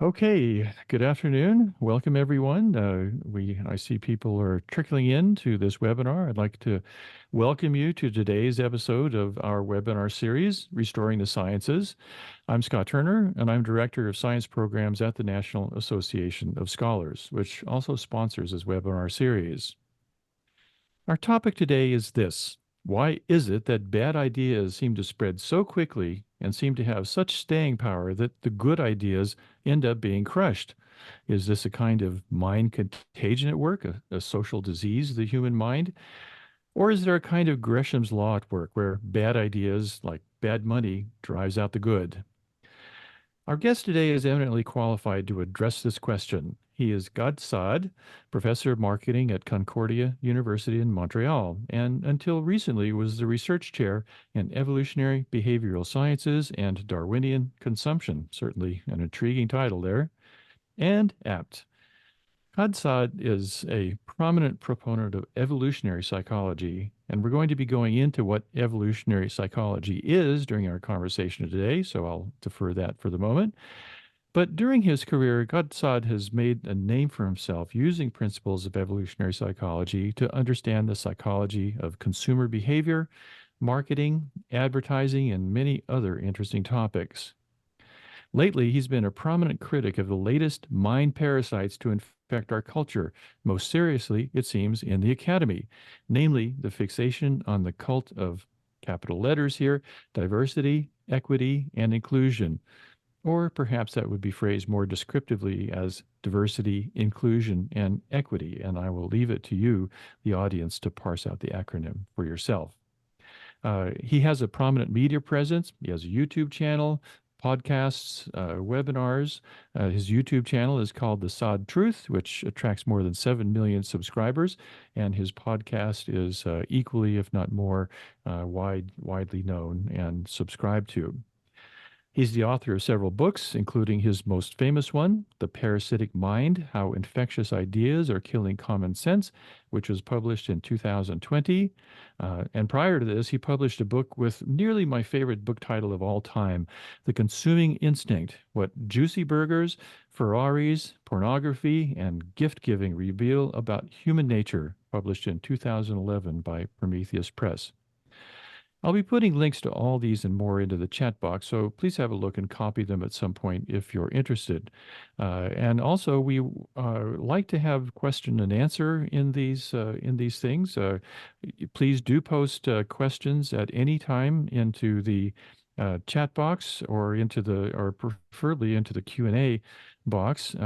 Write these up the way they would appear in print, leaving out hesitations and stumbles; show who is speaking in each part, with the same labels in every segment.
Speaker 1: Okay, good afternoon. Welcome everyone. I see people are trickling in to this webinar. I'd like to welcome you to today's episode of our webinar series, Restoring the Sciences. I'm Scott Turner, and I'm Director of Science Programs at the National Association of Scholars, which also sponsors this webinar series. Our topic today is this: why is it that bad ideas seem to spread so quickly and seem to have such staying power that the good ideas end up being crushed? Is this a kind of mind contagion at work, a social disease of the human mind? Or is there a kind of Gresham's law at work where bad ideas, like bad money, drives out the good? Our guest today is eminently qualified to address this question. He is Gad Saad, professor of marketing at Concordia University in Montreal, and until recently was the research chair in evolutionary behavioral sciences and Darwinian consumption. Certainly an intriguing title there, and apt. Saad is a prominent proponent of evolutionary psychology, and we're going to be going into what evolutionary psychology is during our conversation today, so I'll defer that for the moment. But during his career, Saad has made a name for himself using principles of evolutionary psychology to understand the psychology of consumer behavior, marketing, advertising, and many other interesting topics. Lately, he's been a prominent critic of the latest mind parasites to infect our culture, most seriously, it seems, in the academy, namely the fixation on the cult of capital letters here, diversity, equity, and inclusion. Or perhaps that would be phrased more descriptively as diversity, inclusion, and equity. And I will leave it to you, the audience, to parse out the acronym for yourself. He has a prominent media presence. He has a YouTube channel, podcasts, webinars. His YouTube channel is called the Saad Truth, which attracts more than 7 million subscribers. And his podcast is equally, if not more, widely known and subscribed to. He's the author of several books, including his most famous one, The Parasitic Mind: How Infectious Ideas Are Killing Common Sense, which was published in 2020. And prior to this, he published a book with nearly my favorite book title of all time, The Consuming Instinct: What Juicy Burgers, Ferraris, Pornography, and Gift Giving Reveal About Human Nature, published in 2011 by Prometheus Press. I'll be putting links to all these and more into the chat box, so please have a look and copy them at some point if you're interested. And also, we like to have question and answer in these things. Please do post questions at any time into the chat box or or preferably into the Q&A box.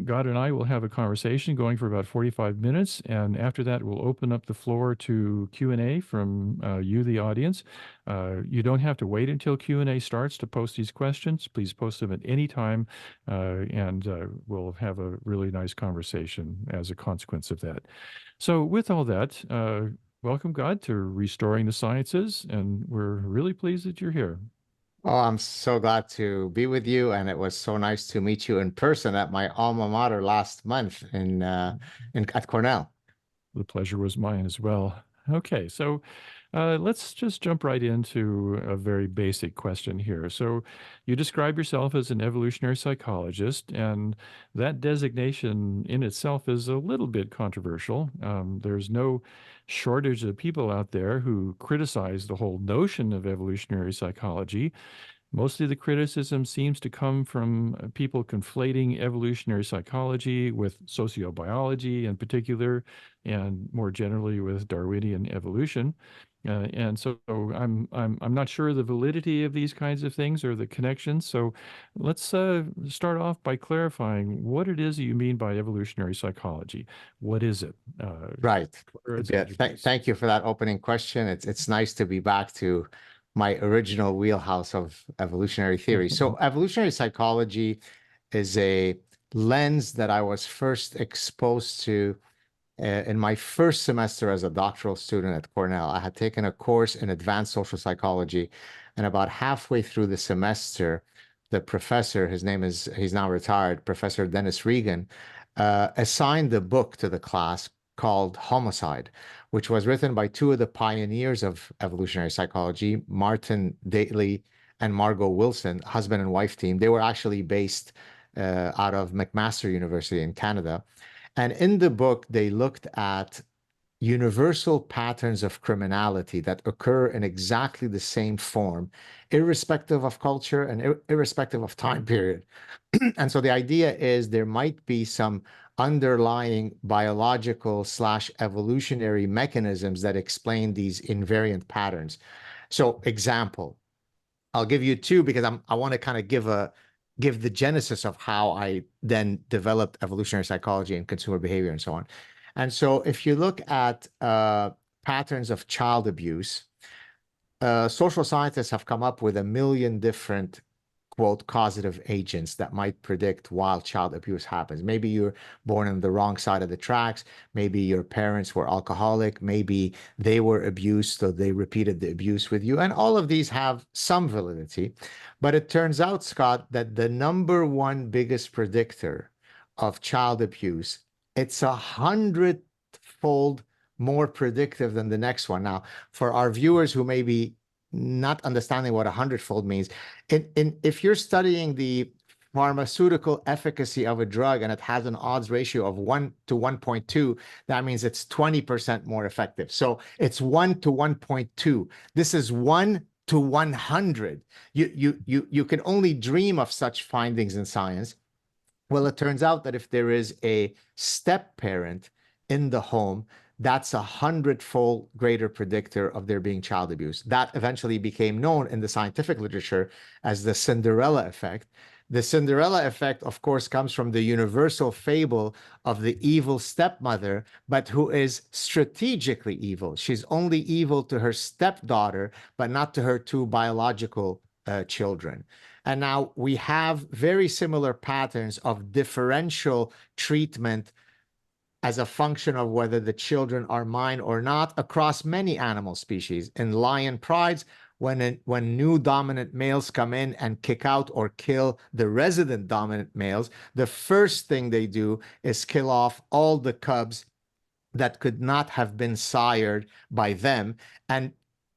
Speaker 1: God and I will have a conversation going for about 45 minutes, and after that, we'll open up the floor to Q&A from you, the audience. You don't have to wait until Q&A starts to post these questions. Please post them at any time, and we'll have a really nice conversation as a consequence of that. So with all that, welcome, God, to Restoring the Sciences, and we're really pleased that you're here.
Speaker 2: Oh, I'm so glad to be with you, and it was so nice to meet you in person at my alma mater last month in at Cornell.
Speaker 1: The pleasure was mine as well. Okay, so let's just jump right into a very basic question here. So, you describe yourself as an evolutionary psychologist, and that designation in itself is a little bit controversial. There's no shortage of people out there who criticize the whole notion of evolutionary psychology. Mostly the criticism seems to come from people conflating evolutionary psychology with sociobiology in particular, and more generally with Darwinian evolution. And so I'm not sure the validity of these kinds of things or the connections. So let's start off by clarifying what it is that you mean by evolutionary psychology. What is it?
Speaker 2: Right.
Speaker 1: What are its
Speaker 2: Yeah.
Speaker 1: attributes?
Speaker 2: Thank you for that opening question. It's nice to be back to my original wheelhouse of evolutionary theory. So, evolutionary psychology is a lens that I was first exposed to in my first semester as a doctoral student at Cornell. I had taken a course in advanced social psychology, and about halfway through the semester, the professor, he's now retired, Professor Dennis Regan, assigned a book to the class called Homicide, which was written by two of the pioneers of evolutionary psychology, Martin Daly and Margot Wilson, husband and wife team. They were actually based out of McMaster University in Canada. And in the book, they looked at universal patterns of criminality that occur in exactly the same form, irrespective of culture and irrespective of time period. And so the idea is there might be some underlying biological slash evolutionary mechanisms that explain these invariant patterns. So example, I'll give you two because I want to kind of give the genesis of how I then developed evolutionary psychology and consumer behavior and so on. And so if you look at patterns of child abuse, social scientists have come up with a million different quote causative agents that might predict while child abuse happens. Maybe you're born on the wrong side of the tracks. Maybe your parents were alcoholic. Maybe they were abused, so they repeated the abuse with you. And all of these have some validity. But it turns out, Scott, that the number one biggest predictor of child abuse, it's 100-fold more predictive than the next one. Now, for our viewers who may be not understanding what 100-fold means, if you're studying the pharmaceutical efficacy of a drug and it has an odds ratio of 1 to 1.2, that means it's 20% more effective. So it's 1 to 1.2. This is 1 to 100. You can only dream of such findings in science. Well, it turns out that if there is a step parent in the home, that's 100-fold greater predictor of there being child abuse. That eventually became known in the scientific literature as the Cinderella effect. The Cinderella effect, of course, comes from the universal fable of the evil stepmother, but who is strategically evil. She's only evil to her stepdaughter, but not to her two biological children. And now we have very similar patterns of differential treatment as a function of whether the children are mine or not across many animal species. In lion prides, when new dominant males come in and kick out or kill the resident dominant males, the first thing they do is kill off all the cubs that could not have been sired by them. And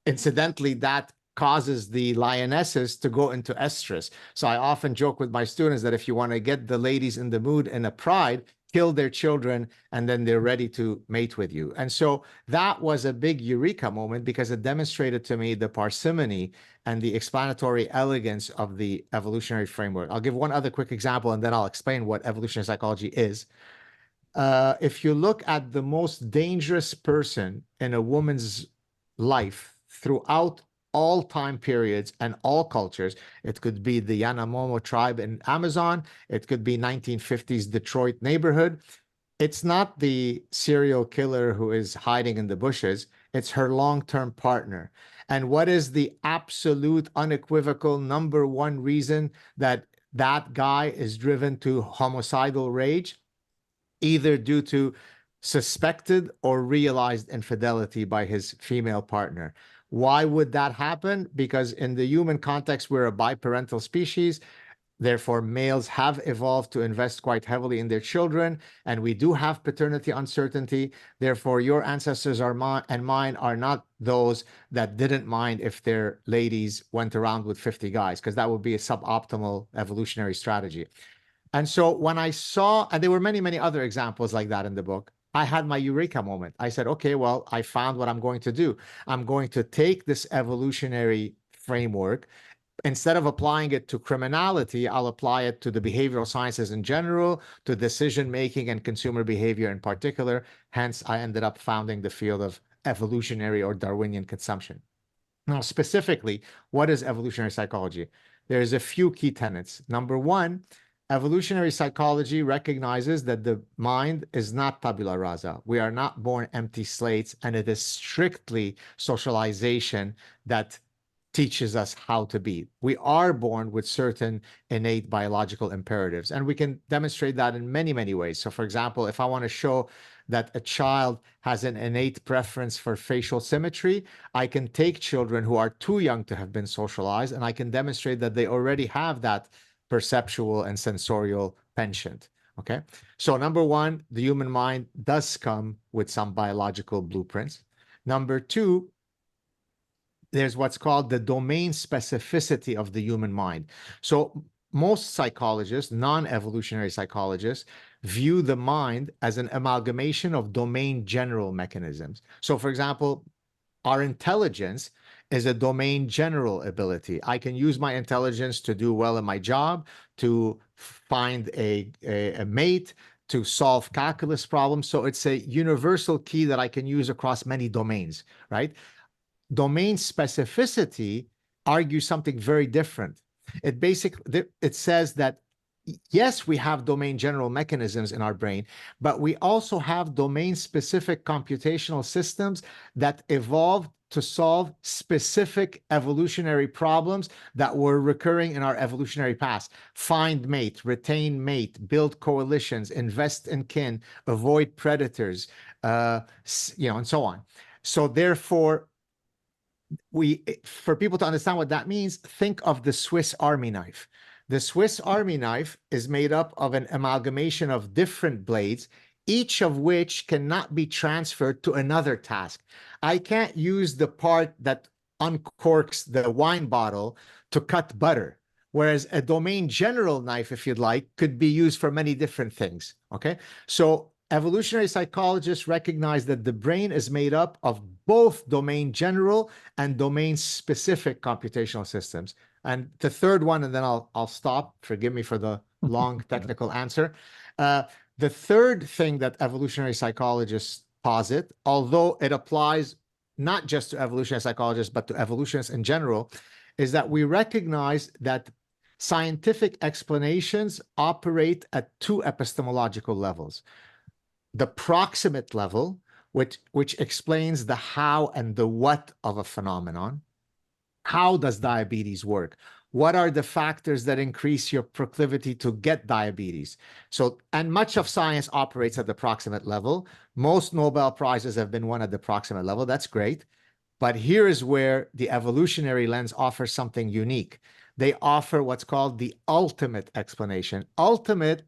Speaker 2: incidentally, that causes the lionesses to go into estrus. So I often joke with my students that if you want to get the ladies in the mood in a pride, kill their children, and then they're ready to mate with you. And so that was a big eureka moment because it demonstrated to me the parsimony and the explanatory elegance of the evolutionary framework. I'll give one other quick example, and then I'll explain what evolutionary psychology is. If you look at the most dangerous person in a woman's life throughout all time periods and all cultures, it could be the Yanomamo tribe in Amazon, it could be 1950s Detroit neighborhood. It's not the serial killer who is hiding in the bushes, it's her long-term partner. And what is the absolute, unequivocal number one reason that that guy is driven to homicidal rage? Either due to suspected or realized infidelity by his female partner. Why would that happen? Because in the human context, we're a biparental species. Therefore, males have evolved to invest quite heavily in their children, and we do have paternity uncertainty. Therefore, your ancestors are and mine are not those that didn't mind if their ladies went around with 50 guys, because that would be a suboptimal evolutionary strategy. And so when I saw, and there were many, many other examples like that in the book, I had my eureka moment. I said, okay, well, I found what I'm going to do. I'm going to take this evolutionary framework. Instead of applying it to criminality, I'll apply it to the behavioral sciences in general, to decision making and consumer behavior in particular. Hence, I ended up founding the field of evolutionary or Darwinian consumption. Now, specifically, what is evolutionary psychology? There's a few key tenets. Number one, evolutionary psychology recognizes that the mind is not tabula rasa. We are not born empty slates, and it is strictly socialization that teaches us how to be. We are born with certain innate biological imperatives, and we can demonstrate that in many, many ways. So, for example, if I want to show that a child has an innate preference for facial symmetry, I can take children who are too young to have been socialized, and I can demonstrate that they already have that perceptual and sensorial penchant. Okay. So number one, the human mind does come with some biological blueprints. Number two, there's what's called the domain specificity of the human mind. So most psychologists, non-evolutionary psychologists, view the mind as an amalgamation of domain general mechanisms. So, for example, our intelligence is a domain general ability. I can use my intelligence to do well in my job, to find a mate, to solve calculus problems. So it's a universal key that I can use across many domains, right? Domain specificity argues something very different. It says that yes, we have domain general mechanisms in our brain, but we also have domain specific computational systems that evolved to solve specific evolutionary problems that were recurring in our evolutionary past. Find mate, retain mate, build coalitions, invest in kin, avoid predators, and so on. So therefore, for people to understand what that means, think of the Swiss Army knife. The Swiss Army knife is made up of an amalgamation of different blades, each of which cannot be transferred to another task. I can't use the part that uncorks the wine bottle to cut butter, whereas a domain general knife, if you'd like, could be used for many different things. Okay, so evolutionary psychologists recognize that the brain is made up of both domain general and domain specific computational systems. And the third one, and then I'll stop. Forgive me for the long technical answer. Uh, the third thing that evolutionary psychologists posit, although it applies not just to evolutionary psychologists, but to evolutionists in general, is that we recognize that scientific explanations operate at two epistemological levels. The proximate level, which explains the how and the what of a phenomenon. How does diabetes work? What are the factors that increase your proclivity to get diabetes? So, and much of science operates at the proximate level. Most Nobel Prizes have been won at the proximate level. That's great. But here is where the evolutionary lens offers something unique. They offer what's called the ultimate explanation. Ultimate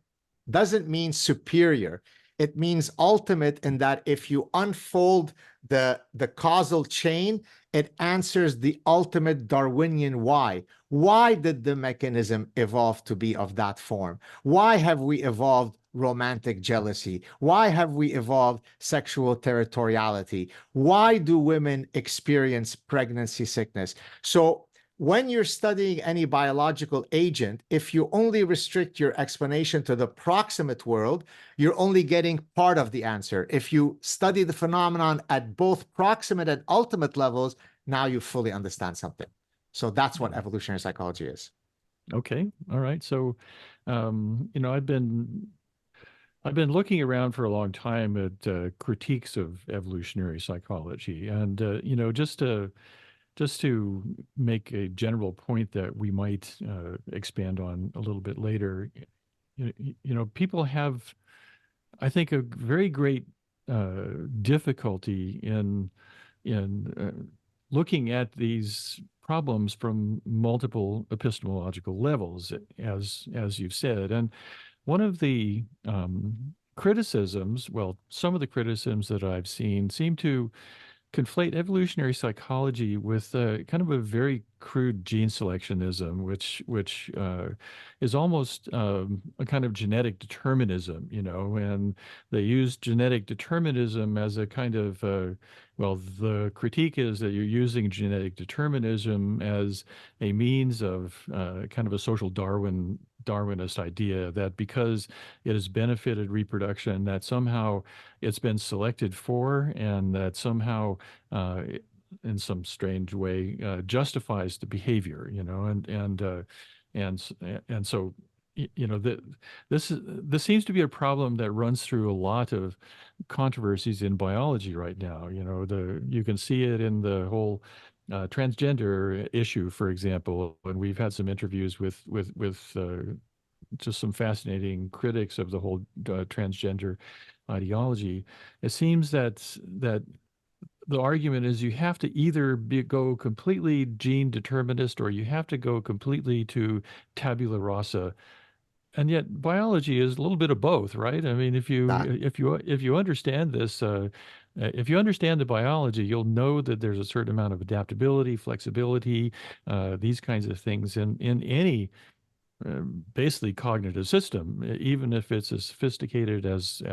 Speaker 2: doesn't mean superior. It means ultimate in that if you unfold the causal chain, it answers the ultimate Darwinian why. Why did the mechanism evolve to be of that form? Why have we evolved romantic jealousy? Why have we evolved sexual territoriality? Why do women experience pregnancy sickness? So when you're studying any biological agent, if you only restrict your explanation to the proximate world, you're only getting part of the answer. If you study the phenomenon at both proximate and ultimate levels, now you fully understand something. So that's what evolutionary psychology is.
Speaker 1: Okay. All right. So, I've been looking around for a long time at critiques of evolutionary psychology, and just to make a general point that we might expand on a little bit later. People have, I think, a very great difficulty in looking at these problems from multiple epistemological levels, as you've said. And one of the criticisms, well, some of the criticisms that I've seen seem to conflate evolutionary psychology with kind of a very crude gene selectionism, which is almost a kind of genetic determinism, and they use genetic determinism as a kind of well, the critique is that you're using genetic determinism as a means of kind of a social Darwinist idea that because it has benefited reproduction, that somehow it's been selected for, and that somehow, in some strange way, justifies the behavior, and so this seems to be a problem that runs through a lot of controversies in biology right now. You can see it in the whole transgender issue, for example, and we've had some interviews with just some fascinating critics of the whole transgender ideology. It seems that the argument is you have to either go completely gene determinist, or you have to go completely to tabula rasa And yet biology is a little bit of both, right? I mean,
Speaker 2: That
Speaker 1: if you understand this, if you understand the biology, you'll know that there's a certain amount of adaptability, flexibility, these kinds of things in any basically cognitive system, even if it's as sophisticated as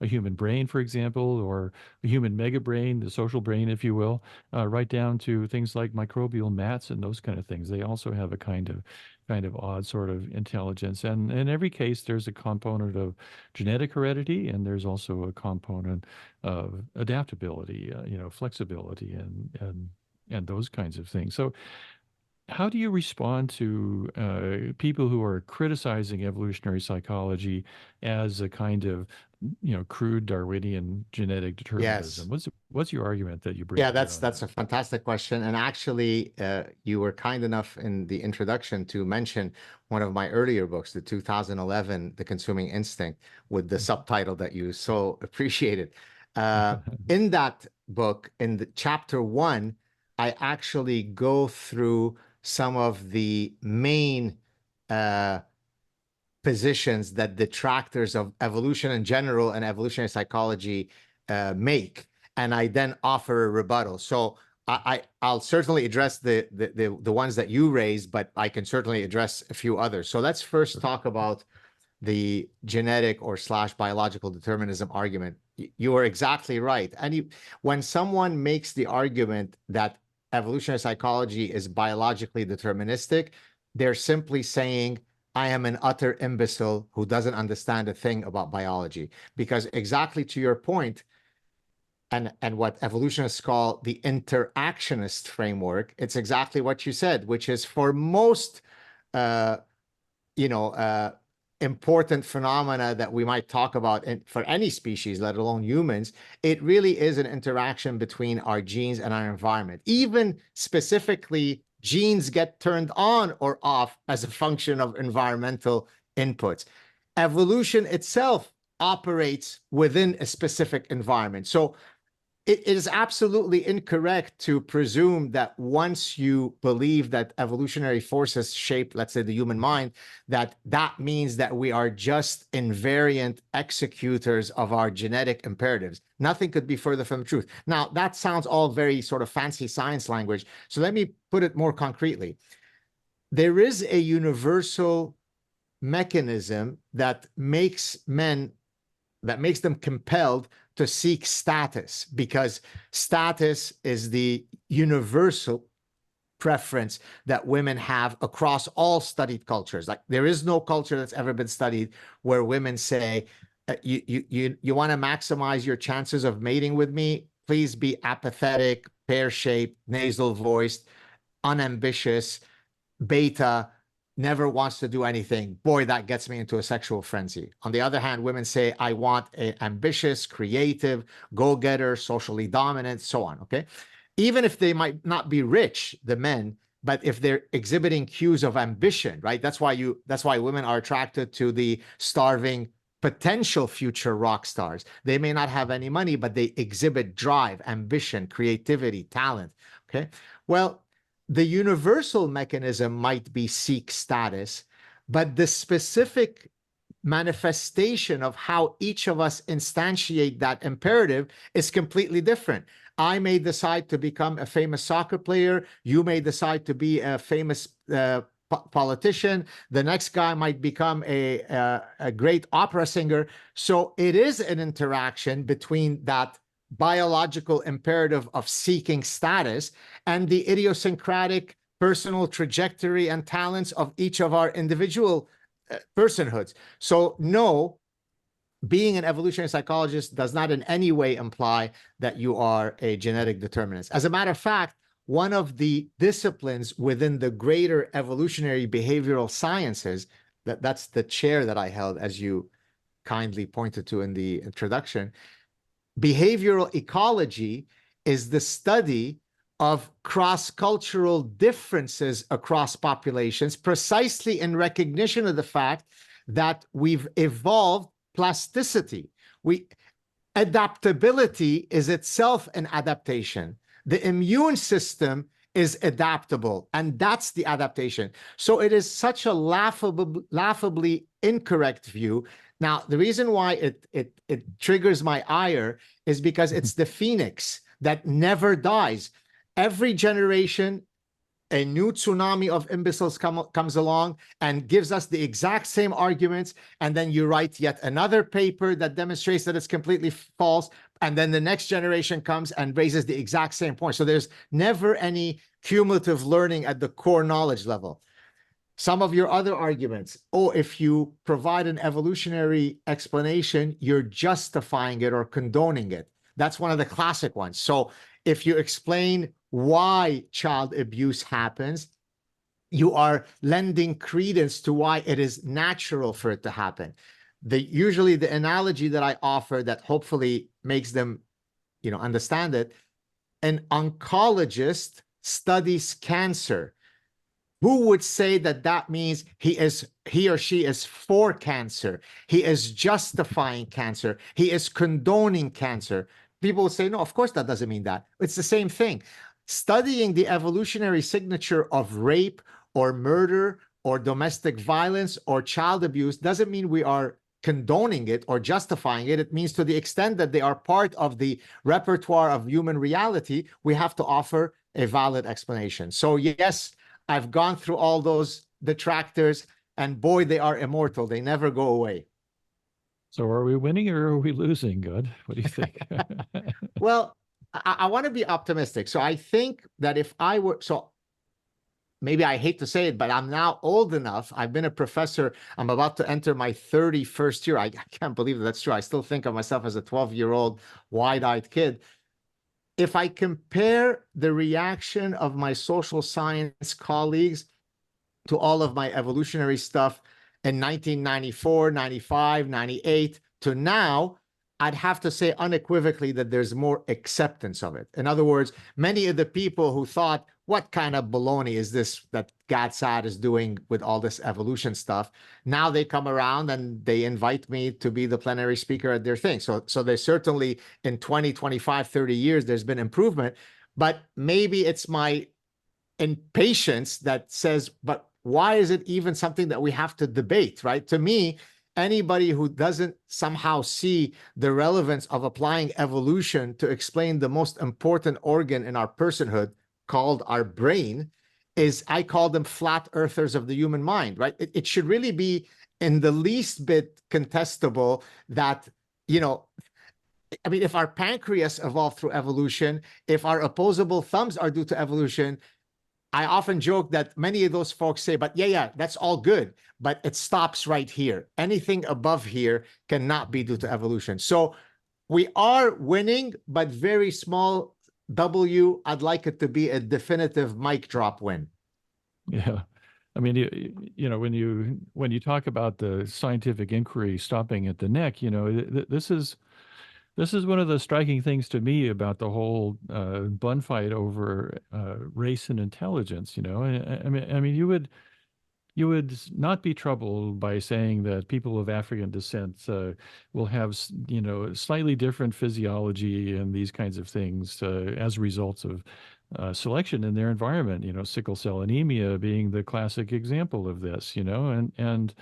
Speaker 1: a human brain, for example, or a human mega brain, the social brain, if you will, right down to things like microbial mats and those kind of things. They also have a kind of odd sort of intelligence. And in every case, there's a component of genetic heredity, and there's also a component of adaptability, flexibility, and those kinds of things. So how do you respond to people who are criticizing evolutionary psychology as a kind of, crude Darwinian genetic
Speaker 2: yes.
Speaker 1: determinism? What's your argument that you bring
Speaker 2: Yeah,
Speaker 1: to bear
Speaker 2: that's
Speaker 1: on that?
Speaker 2: that's a fantastic question. And actually, you were kind enough in the introduction to mention one of my earlier books, the 2011, The Consuming Instinct, with the subtitle that you so appreciated. Uh, in that book, in the chapter one, I actually go through some of the main uh, positions that detractors of evolution in general and evolutionary psychology make, and I then offer a rebuttal. So I'll certainly address the ones that you raised, but I can certainly address a few others. So let's first talk about the genetic or slash biological determinism argument. You are exactly right. And when someone makes the argument that evolutionary psychology is biologically deterministic, they're simply saying, I am an utter imbecile who doesn't understand a thing about biology. Because exactly to your point, and what evolutionists call the interactionist framework, it's exactly what you said, which is for most uh, you know, important phenomena that we might talk about for any species, let alone humans, it really is an interaction between our genes and our environment. Even specifically, genes get turned on or off as a function of environmental inputs. Evolution itself operates within a specific environment. So it is absolutely incorrect to presume that once you believe that evolutionary forces shape, let's say, the human mind, that means that we are just invariant executors of our genetic imperatives. Nothing could be further from the truth. Now, that sounds all very sort of fancy science language. So let me put it more concretely. There is a universal mechanism that makes them compelled to seek status, because status is the universal preference that women have across all studied cultures. Like, there is no culture that's ever been studied where women say, you want to maximize your chances of mating with me, please be apathetic, pear-shaped, nasal voiced, unambitious, beta, never wants to do anything. Boy, that gets me into a sexual frenzy. On the other hand, women say, I want an ambitious, creative, go-getter, socially dominant, so on. Okay. Even if they might not be rich, the men, but if they're exhibiting cues of ambition, right? That's why women are attracted to the starving potential future rock stars. They may not have any money, but they exhibit drive, ambition, creativity, talent. Okay. Well, the universal mechanism might be seek status, but the specific manifestation of how each of us instantiate that imperative is completely different. I may decide to become a famous soccer player. You may decide to be a famous politician. The next guy might become a great opera singer. So it is an interaction between that biological imperative of seeking status and the idiosyncratic personal trajectory and talents of each of our individual personhoods. So, no, being an evolutionary psychologist does not in any way imply that you are a genetic determinist. As a matter of fact, one of the disciplines within the greater evolutionary behavioral sciences, that's the chair that I held, as you kindly pointed to in the introduction, behavioral ecology is the study of cross-cultural differences across populations, precisely in recognition of the fact that we've evolved plasticity. Adaptability is itself an adaptation. The immune system is adaptable, and that's the adaptation. So it is such a laughably incorrect view. Now, the reason why it triggers my ire is because it's the phoenix that never dies. Every generation, a new tsunami of imbeciles comes along and gives us the exact same arguments. And then you write yet another paper that demonstrates that it's completely false. And then the next generation comes and raises the exact same point. So there's never any cumulative learning at the core knowledge level. Some of your other arguments, oh, if you provide an evolutionary explanation, you're justifying it or condoning it. That's one of the classic ones. So if you explain why child abuse happens, you are lending credence to why it is natural for it to happen. Usually the analogy that I offer that hopefully makes them, understand it, an oncologist studies cancer. Who would say that that means he or she is for cancer? He is justifying cancer. He is condoning cancer. People would say, no, of course that doesn't mean that. It's the same thing. Studying the evolutionary signature of rape or murder or domestic violence or child abuse doesn't mean we are condoning it or justifying it. It means to the extent that they are part of the repertoire of human reality, we have to offer a valid explanation. So yes, I've gone through all those detractors, and boy, they are immortal. They never go away.
Speaker 1: So are we winning or are we losing, God? What do you think?
Speaker 2: Well, I want to be optimistic. So I think that if I were, so maybe I hate to say it, but I'm now old enough. I've been a professor. I'm about to enter my 31st year. I can't believe that's true. I still think of myself as a 12-year-old wide-eyed kid. If I compare the reaction of my social science colleagues to all of my evolutionary stuff in 1994, 95, 98 to now, I'd have to say unequivocally that there's more acceptance of it. In other words, many of the people who thought, what kind of baloney is this that Saad is doing with all this evolution stuff? Now they come around and they invite me to be the plenary speaker at their thing. So there's certainly in 20, 25, 30 years, there's been improvement, but maybe it's my impatience that says, but why is it even something that we have to debate, right? To me, anybody who doesn't somehow see the relevance of applying evolution to explain the most important organ in our personhood, called our brain, I call them flat earthers of the human mind, right? It should really be in the least bit contestable that, I mean, if our pancreas evolved through evolution, if our opposable thumbs are due to evolution, I often joke that many of those folks say, but yeah, that's all good, but it stops right here. Anything above here cannot be due to evolution. So we are winning, but very small W. I'd like it to be a definitive mic drop win.
Speaker 1: Yeah. I mean, when you talk about the scientific inquiry stopping at the neck, this is one of the striking things to me about the whole bun fight over race and intelligence. I mean, you would not be troubled by saying that people of African descent will have, slightly different physiology and these kinds of things as results of selection in their environment. Sickle cell anemia being the classic example of this. And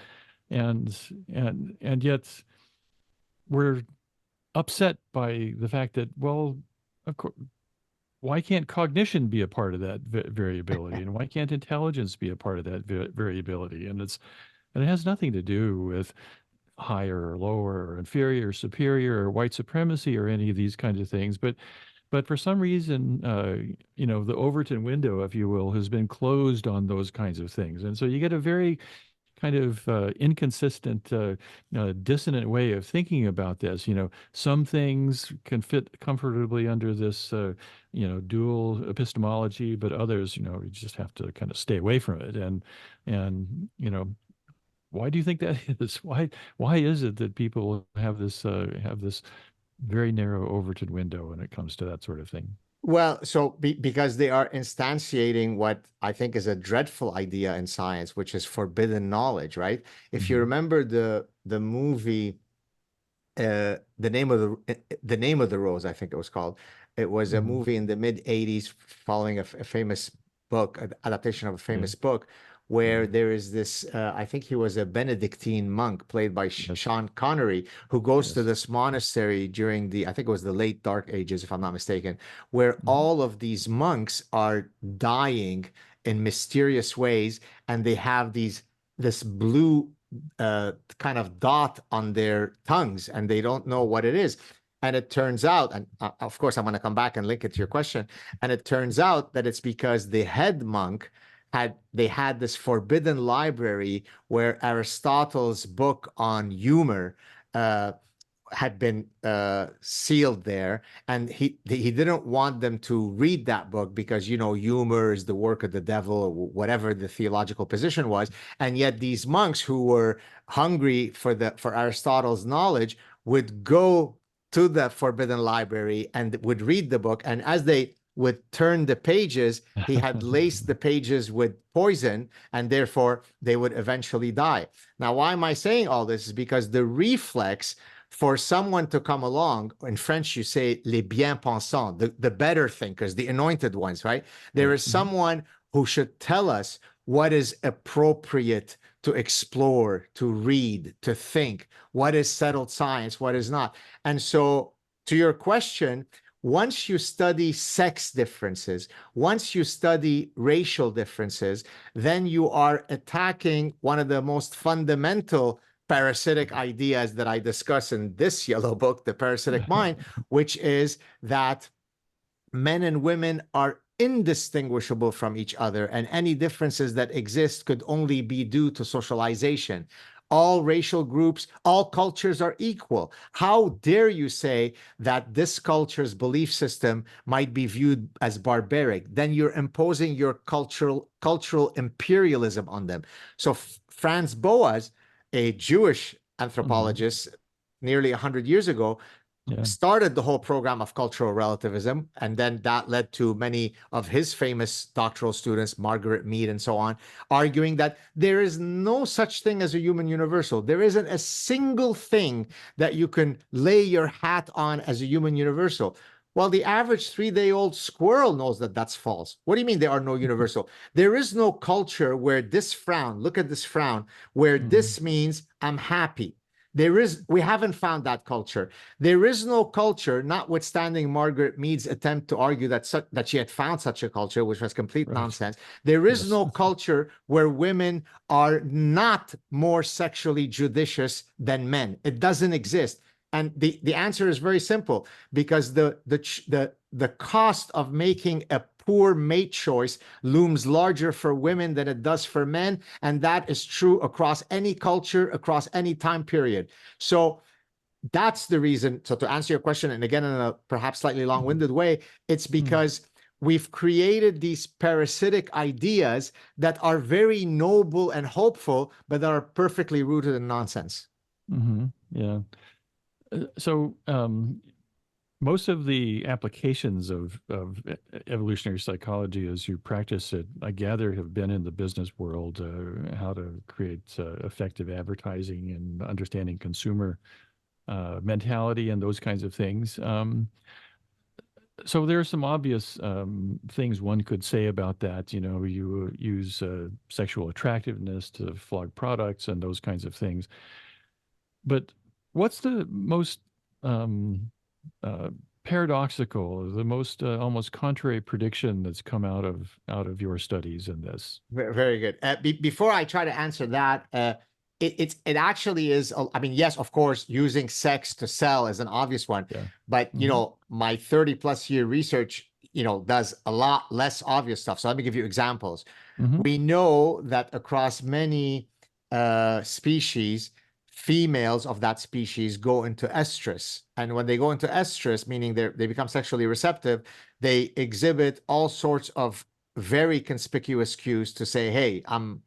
Speaker 1: yet we're upset by the fact that, well, of course, why can't cognition be a part of that variability, and why can't intelligence be a part of that variability? And it has nothing to do with higher or lower or inferior or superior or white supremacy or any of these kinds of things. But for some reason, the Overton window, if you will, has been closed on those kinds of things, and so you get a very kind of inconsistent, dissonant way of thinking about this. Some things can fit comfortably under this, dual epistemology, but others, you just have to kind of stay away from it. And why do you think that is? Why is it that people have this very narrow Overton window when it comes to that sort of thing?
Speaker 2: Well, so because they are instantiating what I think is a dreadful idea in science, which is forbidden knowledge, right? If you
Speaker 1: Hmm.
Speaker 2: remember the movie, the name of the rose, I think it was called. It was a
Speaker 1: Hmm.
Speaker 2: movie in the mid '80s following a famous book, an adaptation of a
Speaker 1: Yeah.
Speaker 2: famous book, where
Speaker 1: Mhm.
Speaker 2: there is this, I think he was a Benedictine monk played by
Speaker 1: Yes.
Speaker 2: Sean Connery, who goes to
Speaker 1: Yes.
Speaker 2: this monastery during the, I think it was the late Dark Ages, if I'm not mistaken, where
Speaker 1: Mhm.
Speaker 2: all of these monks are dying in mysterious ways, and they have this blue kind of dot on their tongues, and they don't know what it is. And it turns out, and of course, I'm going to come back and link it to your question. And it turns out that it's because the head monk had this forbidden library where Aristotle's book on humor uh, had been sealed there, and he didn't want them to read that book because humor is the work of the devil, or whatever the theological position was. And yet these monks who were hungry for Aristotle's knowledge would go to the forbidden library and would read the book, and as they would turn the pages, he had laced the pages with poison, and therefore they would eventually die. Now, why am I saying all this? Is because the reflex for someone to come along, in French, you say les bien pensants, the better thinkers, the anointed ones, right? There
Speaker 1: Right.
Speaker 2: is someone who should tell us what is appropriate to explore, to read, to think, what is settled science, what is not. And so, to your question, once you study sex differences, once you study racial differences, then you are attacking one of the most fundamental parasitic ideas that I discuss in this yellow book, The Parasitic Mind, which is that men and women are indistinguishable from each other, and any differences that exist could only be due to socialization. All racial groups, all cultures are equal. How dare you say that this culture's belief system might be viewed as barbaric? Then you're imposing your cultural imperialism on them. So Franz Boas, a Jewish
Speaker 1: Mhm.
Speaker 2: anthropologist, nearly 100 years ago,
Speaker 1: Yeah.
Speaker 2: started the whole program of cultural relativism, and then that led to many of his famous doctoral students, Margaret Mead and so on, arguing that there is no such thing as a human universal. There isn't a single thing that you can lay your hat on as a human universal. Well, the average 3-day-old squirrel knows that that's false. What do you mean there are no universal? There is no culture where this frown, look at this frown, where
Speaker 1: Mhm.
Speaker 2: this means I'm happy. We haven't found that culture. There is no culture, notwithstanding Margaret Mead's attempt to argue that she had found such a culture, which was complete
Speaker 1: Right.
Speaker 2: nonsense. There is
Speaker 1: Yes.
Speaker 2: no culture where women are not more sexually judicious than men. It doesn't exist. And the answer is very simple, because the cost of making a poor mate choice looms larger for women than it does for men, and that is true across any culture, across any time period. So that's the reason. So to answer your question, and again in a perhaps slightly
Speaker 1: Mhm.
Speaker 2: long-winded way, it's
Speaker 1: Mhm.
Speaker 2: because we've created these parasitic ideas that are very noble and hopeful, but that are perfectly rooted in nonsense.
Speaker 1: Mhm. Yeah. So, most of the applications of evolutionary psychology as you practice it, I gather, have been in the business world, how to create effective advertising and understanding consumer mentality and those kinds of things. So there are some obvious things one could say about that. You use sexual attractiveness to flog products and those kinds of things. But what's the most um, uh, paradoxical, the most almost contrary prediction that's come out of your studies in this?
Speaker 2: Very good. Before I try to answer that, it actually is. I mean, yes, of course, using sex to sell is an obvious one,
Speaker 1: Yeah.
Speaker 2: but
Speaker 1: Hmm.
Speaker 2: my 30+ year research, does a lot less obvious stuff. So let me give you examples.
Speaker 1: Hmm.
Speaker 2: We know that across many species, females of that species go into estrus, and when they go into estrus, meaning they become sexually receptive, they exhibit all sorts of very conspicuous cues to say, hey, I'm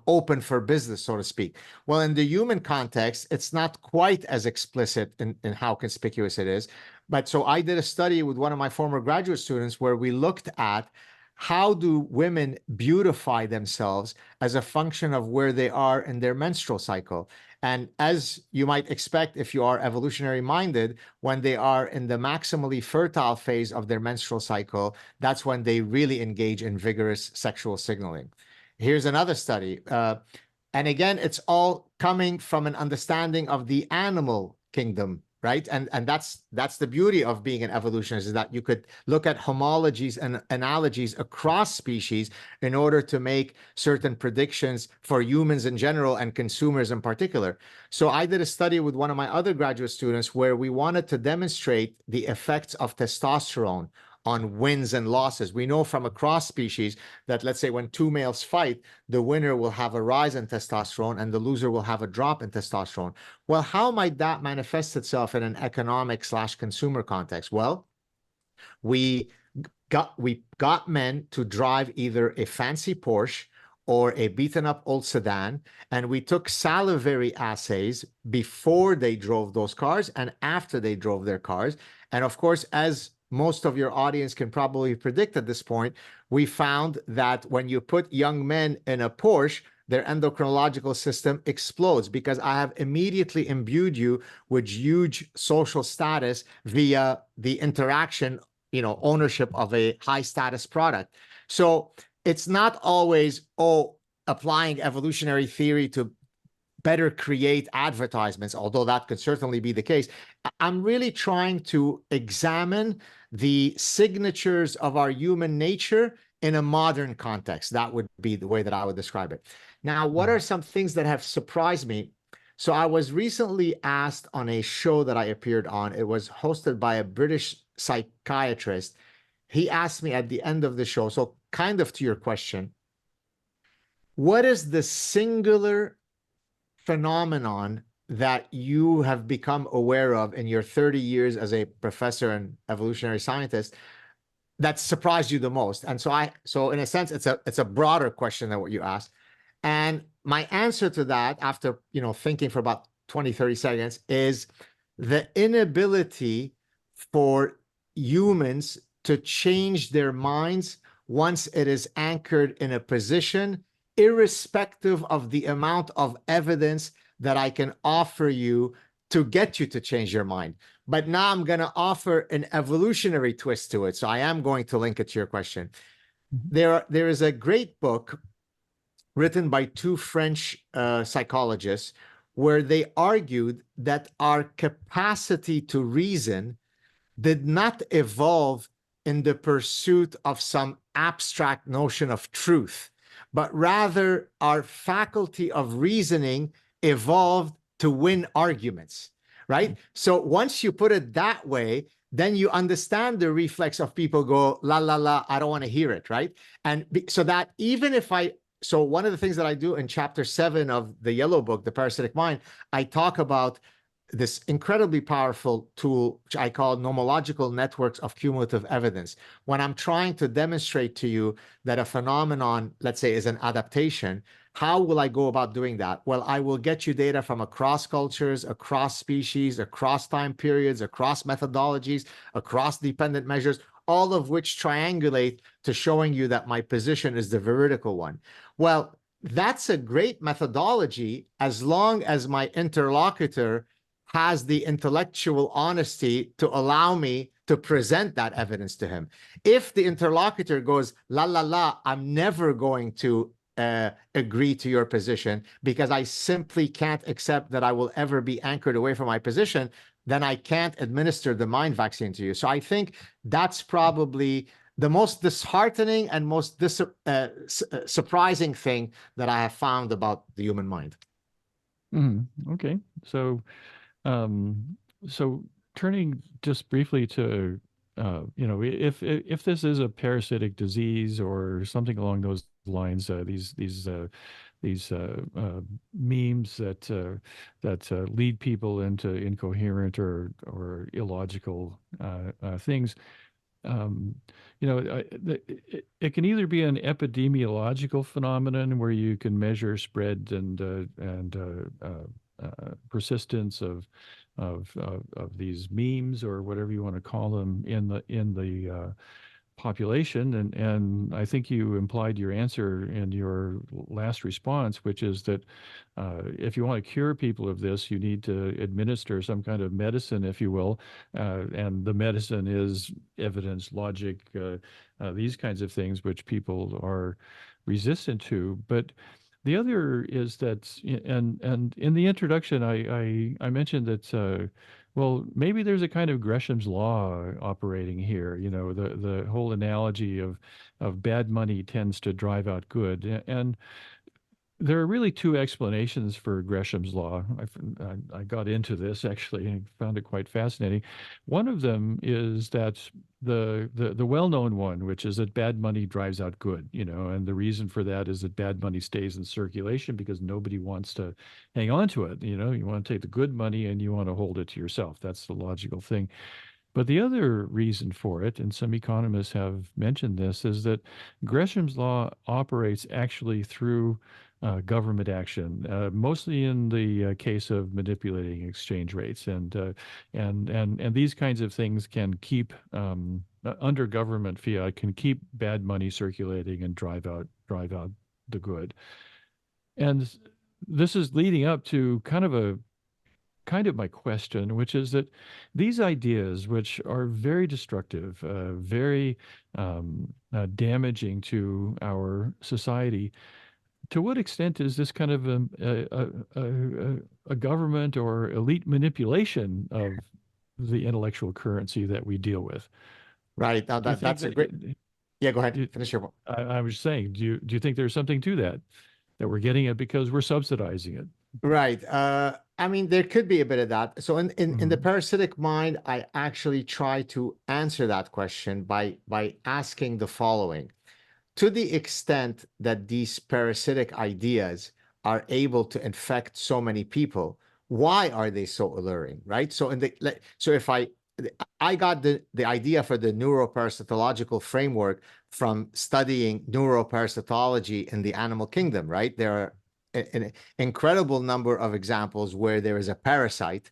Speaker 2: open for business, so to speak. Well, in the human context, it's not quite as explicit in how conspicuous it is. But so I did a study with one of my former graduate students where we looked at how do women beautify themselves as a function of where they are in their menstrual cycle. And as you might expect, if you are evolutionary minded, when they are in the maximally fertile phase of their menstrual cycle, that's when they really engage in vigorous sexual signaling. Here's another study. And again, it's all coming from an understanding of the animal kingdom, right? And that's the beauty of being an evolutionist, is that you could look at homologies and analogies across species in order to make certain predictions for humans in general and consumers in particular. So I did a study with one of my other graduate students where we wanted to demonstrate the effects of testosterone on wins and losses. We know from across species that, let's say, when two males fight, the winner will have a rise in testosterone and the loser will have a drop in testosterone. Well, how might that manifest itself in an economic slash consumer context? Well, we we got men to drive either a fancy Porsche or a beaten up old sedan, and we took salivary assays before they drove those cars and after they drove their cars. And of course, as most of your audience can probably predict at this point, we found that when you put young men in a Porsche, their endocrinological system explodes, because I have immediately imbued you with huge social status via the interaction, ownership of a high status product. So it's not always, applying evolutionary theory to better create advertisements, although that could certainly be the case. I'm really trying to examine the signatures of our human nature in a modern context. That would be the way that I would describe it. Now, what are some things that have surprised me? So I was recently asked on a show that I appeared on. It was hosted by a British psychiatrist. He asked me at the end of the show, so kind of to your question, what is the singular phenomenon that you have become aware of in your 30 years as a professor and evolutionary scientist that surprised you the most? And so in a sense, it's a broader question than what you asked. And my answer to that, after thinking for about 20, 30 seconds, is the inability for humans to change their minds once it is anchored in a position, irrespective of the amount of evidence that I can offer you to get you to change your mind. But now I'm going to offer an evolutionary twist to it. So I am going to link it to your question. There is a great book written by two French psychologists where they argued that our capacity to reason did not evolve in the pursuit of some abstract notion of truth, but rather our faculty of reasoning evolved to win arguments, right? So once you put it that way, then you understand the reflex of people go, la, la, la, I don't want to hear it, right? And so that even if so one of the things that I do in chapter 7 of the yellow book, The Parasitic Mind, I talk about this incredibly powerful tool, which I call nomological networks of cumulative evidence. When I'm trying to demonstrate to you that a phenomenon, let's say, is an adaptation, how will I go about doing that? Well, I will get you data from across cultures, across species, across time periods, across methodologies, across dependent measures, all of which triangulate to showing you that my position is the veridical one. Well, that's a great methodology as long as my interlocutor has the intellectual honesty to allow me to present that evidence to him. If the interlocutor goes, la, la, la, I'm never going to agree to your position because I simply can't accept that I will ever be anchored away from my position, then I can't administer the mind vaccine to you. So I think that's probably the most disheartening and most surprising thing that I have found about the human mind.
Speaker 1: Okay. Um, so turning just briefly to, if this is a parasitic disease or something along those lines, these memes that lead people into incoherent or illogical things. Um, it can either be an epidemiological phenomenon where you can measure spread and persistence of these memes or whatever you want to call them in the population, and I think you implied your answer in your last response, which is that if you want to cure people of this, you need to administer some kind of medicine, if you will, and the medicine is evidence, logic, these kinds of things, which people are resistant to. But the other is that, and in the introduction, I mentioned that, well, maybe there's a kind of Gresham's law operating here. You know, the whole analogy of bad money tends to drive out good, and there are really two explanations for Gresham's law. I got into this actually and found it quite fascinating. One of them is that the well-known one, which is that bad money drives out good, you know, and the reason for that is that bad money stays in circulation because nobody wants to hang on to it. You know, you want to take the good money and you want to hold it to yourself. That's the logical thing. But the other reason for it, and some economists have mentioned this, is that Gresham's law operates actually through government action, mostly in the case of manipulating exchange rates, and these kinds of things can keep under government fiat can keep bad money circulating and drive out the good. And this is leading up to kind of my question, which is that these ideas, which are very destructive, very damaging to our society, to what extent is this kind of a government or elite manipulation of the intellectual currency that we deal with?
Speaker 2: Right. Now
Speaker 1: Do you
Speaker 2: that
Speaker 1: think
Speaker 2: that's a
Speaker 1: that?
Speaker 2: great. Yeah, go ahead.
Speaker 1: Do,
Speaker 2: Finish your point.
Speaker 1: I was saying, do you think there's something to that we're getting it because we're subsidizing it?
Speaker 2: Right. I mean, there could be a bit of that. So in the
Speaker 1: Mhm.
Speaker 2: parasitic mind, I actually try to answer that question by asking the following. To the extent that these parasitic ideas are able to infect so many people, why are they so alluring, right? So if I got the idea for the neuroparasitological framework from studying neuroparasitology in the animal kingdom, right? There are an incredible number of examples where there is a parasite.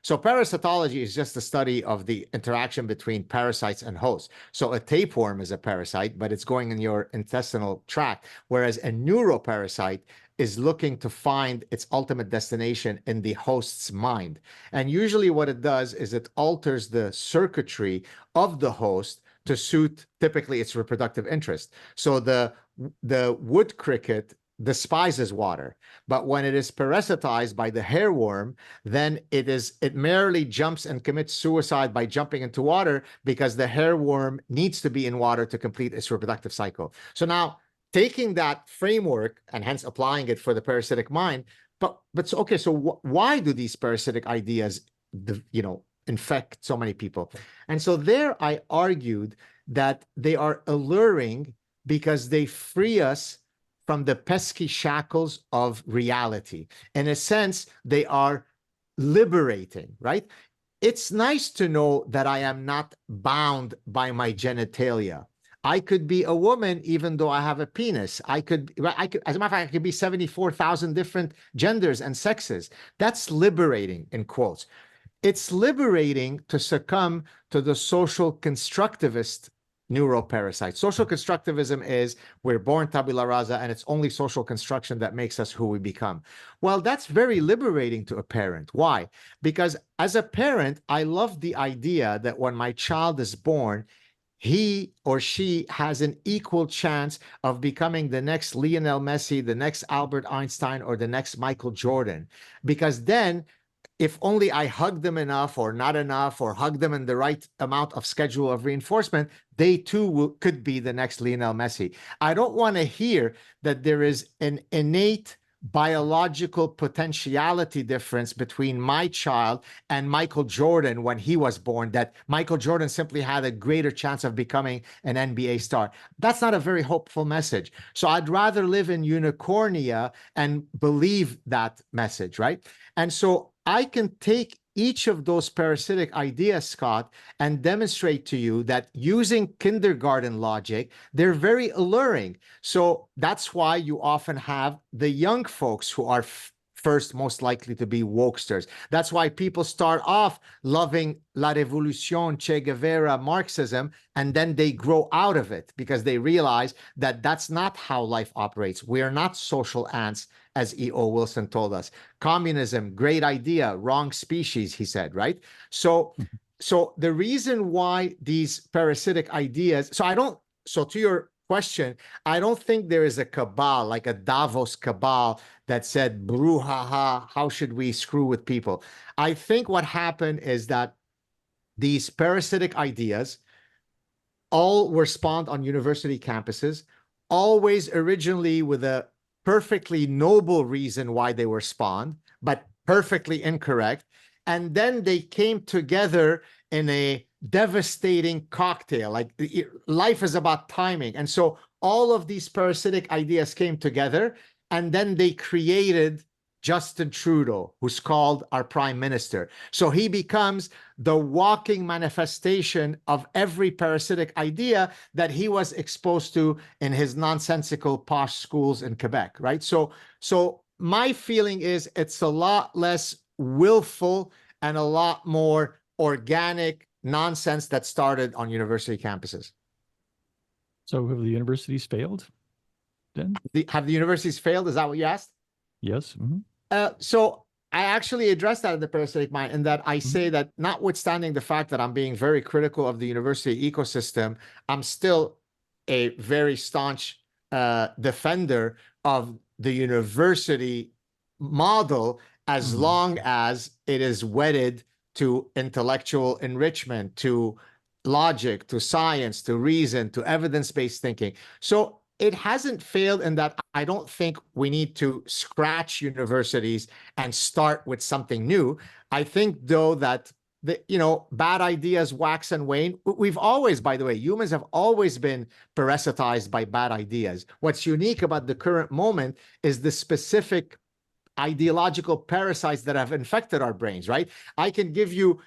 Speaker 2: So parasitology is just the study of the interaction between parasites and hosts. So a tapeworm is a parasite, but it's going in your intestinal tract, whereas a neuroparasite is looking to find its ultimate destination in the host's mind. And usually what it does is it alters the circuitry of the host to suit typically its reproductive interest. So the wood cricket despises water, but when it is parasitized by the hairworm, then it merely jumps and commits suicide by jumping into water because the hairworm needs to be in water to complete its reproductive cycle. So now taking that framework and hence applying it for the parasitic mind, but so okay, so why do these parasitic ideas, infect so many people? And so there I argued that they are alluring because they free us from the pesky shackles of reality. In a sense, they are liberating, right? It's nice to know that I am not bound by my genitalia. I could be a woman even though I have a penis. I could, as a matter of fact, I could be 74,000 different genders and sexes. That's liberating, in quotes. It's liberating to succumb to the social constructivist neuroparasite. Social constructivism is we're born tabula rasa and it's only social construction that makes us who we become. Well, that's very liberating to a parent. Why? Because as a parent, I love the idea that when my child is born, he or she has an equal chance of becoming the next Lionel Messi, the next Albert Einstein, or the next Michael Jordan. Because then if only I hug them enough or not enough, or hug them in the right amount of schedule of reinforcement, they too could be the next Lionel Messi. I don't want to hear that there is an innate biological potentiality difference between my child and Michael Jordan when he was born, that Michael Jordan simply had a greater chance of becoming an NBA star. That's not a very hopeful message. So I'd rather live in unicornia and believe that message, right? And so I can take each of those parasitic ideas, Scott, and demonstrate to you that using kindergarten logic, they're very alluring. So that's why you often have the young folks who are first most likely to be wokesters. That's why people start off loving La Revolution, Che Guevara, Marxism, and then they grow out of it because they realize that that's not how life operates. We are not social ants, as E.O. Wilson told us. Communism, great idea, wrong species, he said, right? So the reason why these parasitic ideas, so to your question, I don't think there is a cabal, like a Davos cabal, that said, brouhaha, how should we screw with people? I think what happened is that these parasitic ideas all were spawned on university campuses, always originally with a perfectly noble reason why they were spawned, but perfectly incorrect. And then they came together in a devastating cocktail. Like life is about timing. And so all of these parasitic ideas came together, and then they created Justin Trudeau, who's called our prime minister. So he becomes the walking manifestation of every parasitic idea that he was exposed to in his nonsensical posh schools in Quebec, right? So my feeling is it's a lot less willful and a lot more organic nonsense that started on university campuses.
Speaker 1: So have the universities failed then?
Speaker 2: Have the universities failed? Is that what you asked?
Speaker 1: Yes. Hmm.
Speaker 2: So I actually address that in the parasitic mind, in that I
Speaker 1: Hmm.
Speaker 2: say that notwithstanding the fact that I'm being very critical of the university ecosystem, I'm still a very staunch defender of the university model as
Speaker 1: Hmm.
Speaker 2: long as it is wedded to intellectual enrichment, to logic, to science, to reason, to evidence-based thinking. So it hasn't failed in that I don't think we need to scratch universities and start with something new. I think, though, that bad ideas wax and wane. We've always, by the way, humans have always been parasitized by bad ideas. What's unique about the current moment is the specific ideological parasites that have infected our brains, right? I can give you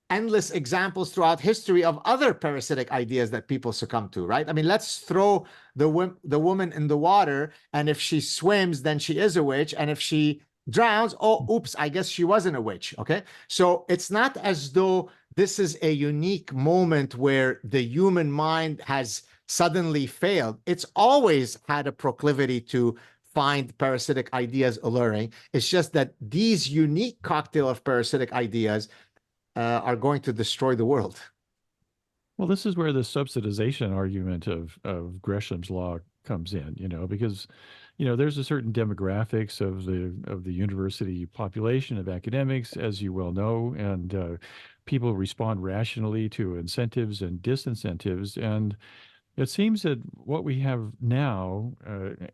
Speaker 2: endless examples throughout history of other parasitic ideas that people succumb to, right? I mean, let's throw the woman in the water, and if she swims, then she is a witch, and if she drowns, oh, oops, I guess she wasn't a witch. Okay, so it's not as though this is a unique moment where the human mind has suddenly failed. It's always had a proclivity to find parasitic ideas alluring. It's just that these unique cocktail of parasitic ideas are going to destroy the world.
Speaker 1: Well, this is where the subsidization argument of Gresham's law comes in, because there's a certain demographics of the university population of academics, as you well know, and people respond rationally to incentives and disincentives, and it seems that what we have now,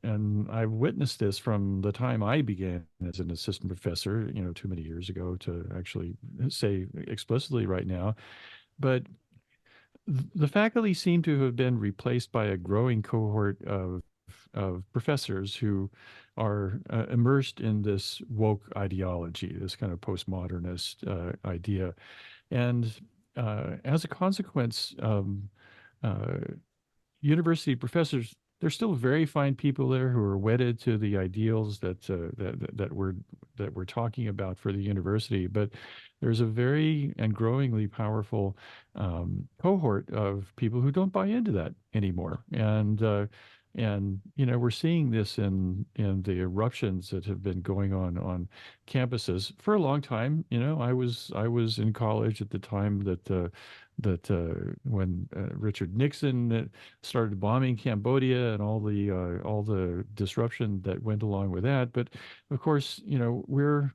Speaker 1: and I've witnessed this from the time I began as an assistant professor, too many years ago to actually say explicitly right now, but the faculty seem to have been replaced by a growing cohort of professors who are immersed in this woke ideology, this kind of postmodernist idea, and as a consequence, uh, university professors, there's still very fine people there who are wedded to the ideals that we're talking about for the university. But there's a very and growingly powerful cohort of people who don't buy into that anymore. And we're seeing this in the eruptions that have been going on campuses for a long time. I was in college at the time when Richard Nixon started bombing Cambodia and all the disruption that went along with that. But of course, we're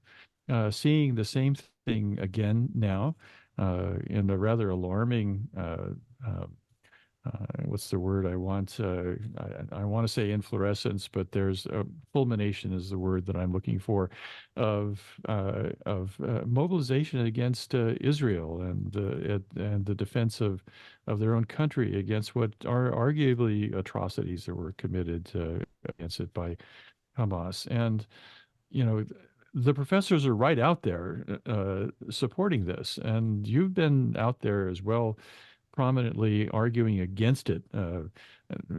Speaker 1: seeing the same thing again now in a rather alarming. What's the word I want? I want to say inflorescence, but there's fulmination is the word that I'm looking for, of mobilization against Israel and the defense of their own country against what are arguably atrocities that were committed against it by Hamas. And you know, the professors are right out there supporting this, and you've been out there as well prominently arguing against it.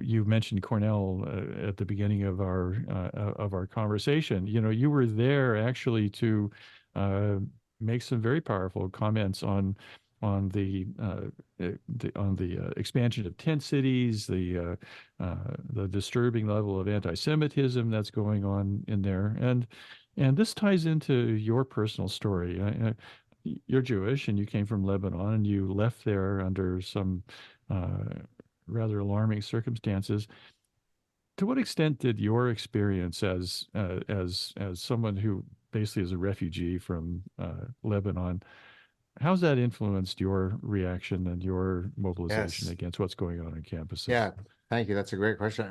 Speaker 1: You mentioned Cornell at the beginning of our conversation. You were there actually to uh, make some very powerful comments on the expansion of tent cities, the disturbing level of anti-Semitism that's going on in there, and this ties into your personal story. You're Jewish and you came from Lebanon and you left there under some uh, rather alarming circumstances. To what extent did your experience as someone who basically is a refugee from Lebanon, how's that influenced your reaction and your mobilization
Speaker 2: Yes.
Speaker 1: against what's going on campuses?
Speaker 2: Yeah. Thank you. That's a great question.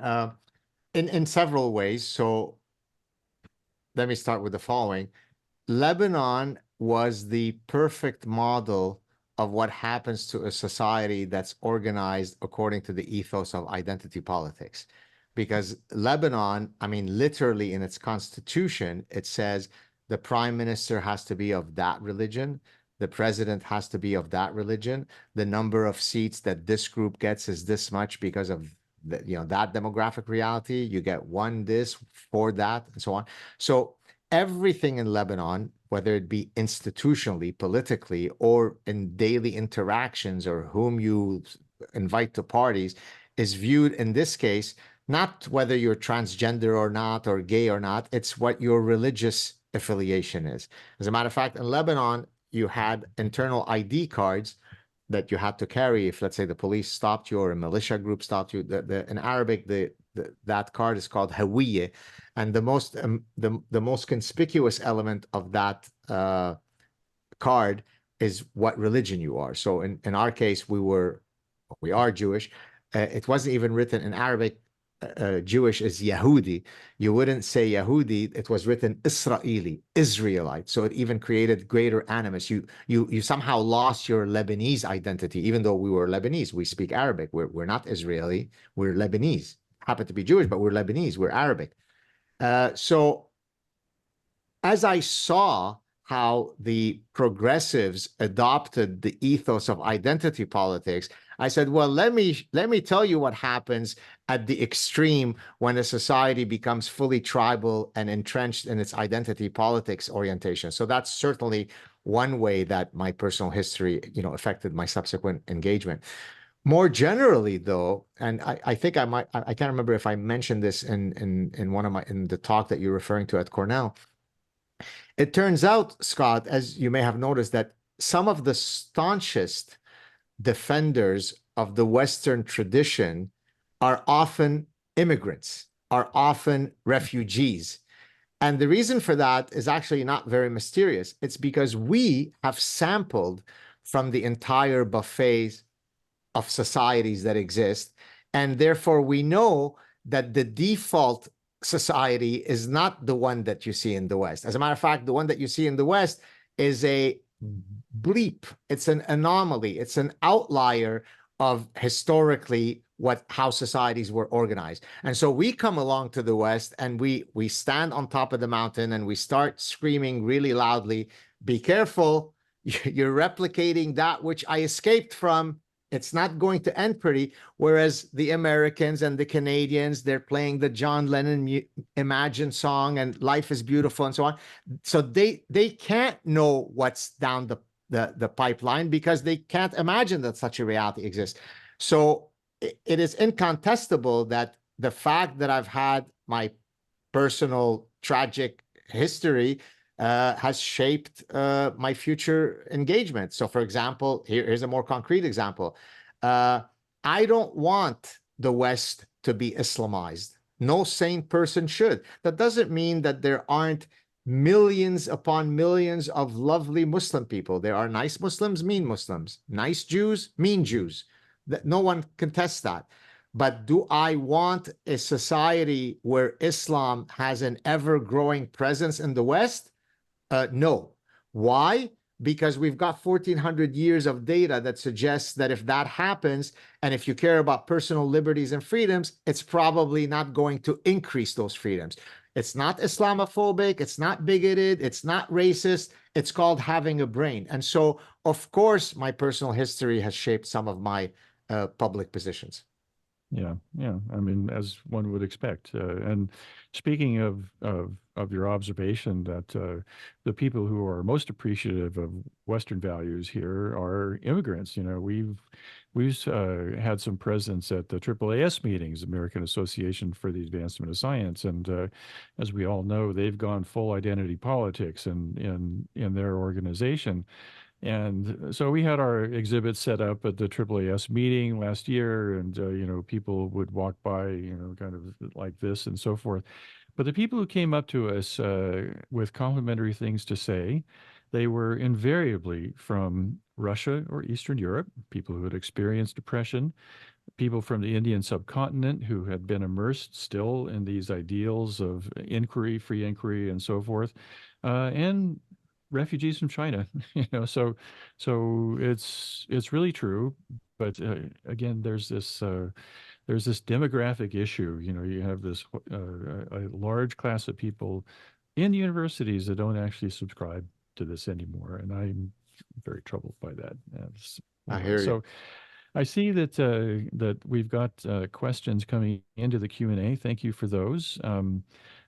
Speaker 2: In several ways. So let me start with the following. Lebanon was the perfect model of what happens to a society that's organized according to the ethos of identity politics. Because Lebanon, I mean, literally in its constitution, it says the prime minister has to be of that religion, the president has to be of that religion, the number of seats that this group gets is this much because of that demographic reality. You get one this for that, and so on. So everything in Lebanon, whether it be institutionally, politically, or in daily interactions or whom you invite to parties, is viewed in this case, not whether you're transgender or not, or gay or not, it's what your religious affiliation is. As a matter of fact, in Lebanon, you had internal ID cards that you had to carry if, let's say, the police stopped you or a militia group stopped you. In Arabic, that card is called Hawiyya, and the most conspicuous element of that card is what religion you are. So in our case, we are Jewish. It wasn't even written in Arabic. Jewish is Yehudi. You wouldn't say Yehudi. It was written Israeli, Israelite. So it even created greater animus. You somehow lost your Lebanese identity, even though we were Lebanese. We speak Arabic. We're not Israeli. We're Lebanese. Happen to be Jewish, but we're Lebanese. We're Arabic. So as I saw how the progressives adopted the ethos of identity politics, I said, well, let me tell you what happens at the extreme when a society becomes fully tribal and entrenched in its identity politics orientation. So that's certainly one way that my personal history, affected my subsequent engagement. More generally, though, and I think I can't remember if I mentioned this in one of my in the talk that you're referring to at Cornell. It turns out, Scott, as you may have noticed, that some of the staunchest defenders of the Western tradition are often immigrants, are often refugees. And the reason for that is actually not very mysterious. It's because we have sampled from the entire buffet of societies that exist. And therefore, we know that the default society is not the one that you see in the West. As a matter of fact, the one that you see in the West is a bleep. It's an anomaly. It's an outlier of historically how societies were organized. And so we come along to the West and we stand on top of the mountain and we start screaming really loudly, be careful, you're replicating that which I escaped from. It's not going to end pretty. Whereas the Americans and the Canadians, they're playing the John Lennon Imagine song and Life is Beautiful and so on. So they can't know what's down the pipeline because they can't imagine that such a reality exists. So it is incontestable that the fact that I've had my personal tragic history has shaped my future engagement. So, for example, here's a more concrete example. I don't want the West to be Islamized. No sane person should. That doesn't mean that there aren't millions upon millions of lovely Muslim people. There are nice Muslims, mean Muslims, nice Jews, mean Jews. That no one contests that. But do I want a society where Islam has an ever-growing presence in the West? No. Why? Because we've got 1,400 years of data that suggests that if that happens, and if you care about personal liberties and freedoms, it's probably not going to increase those freedoms. It's not Islamophobic, it's not bigoted, it's not racist, it's called having a brain. And so, of course, my personal history has shaped some of my public positions.
Speaker 1: Yeah, yeah. I mean, as one would expect. And speaking of your observation that the people who are most appreciative of Western values here are immigrants. We've had some presence at the AAAS meetings, American Association for the Advancement of Science, and as we all know, they've gone full identity politics in their organization. And so we had our exhibit set up at the AAAS meeting last year, and people would walk by, kind of like this and so forth. But the people who came up to us with complimentary things to say, they were invariably from Russia or Eastern Europe, people who had experienced depression, people from the Indian subcontinent who had been immersed still in these ideals of inquiry, free inquiry, and so forth, and refugees from China. So it's really true. But again, there's this demographic issue. You have this a large class of people in universities that don't actually subscribe to this anymore, and I'm very troubled by that.
Speaker 2: I
Speaker 1: Anyway,
Speaker 2: hear you.
Speaker 1: so I see that we've got questions coming into the Q&A. Thank you for those.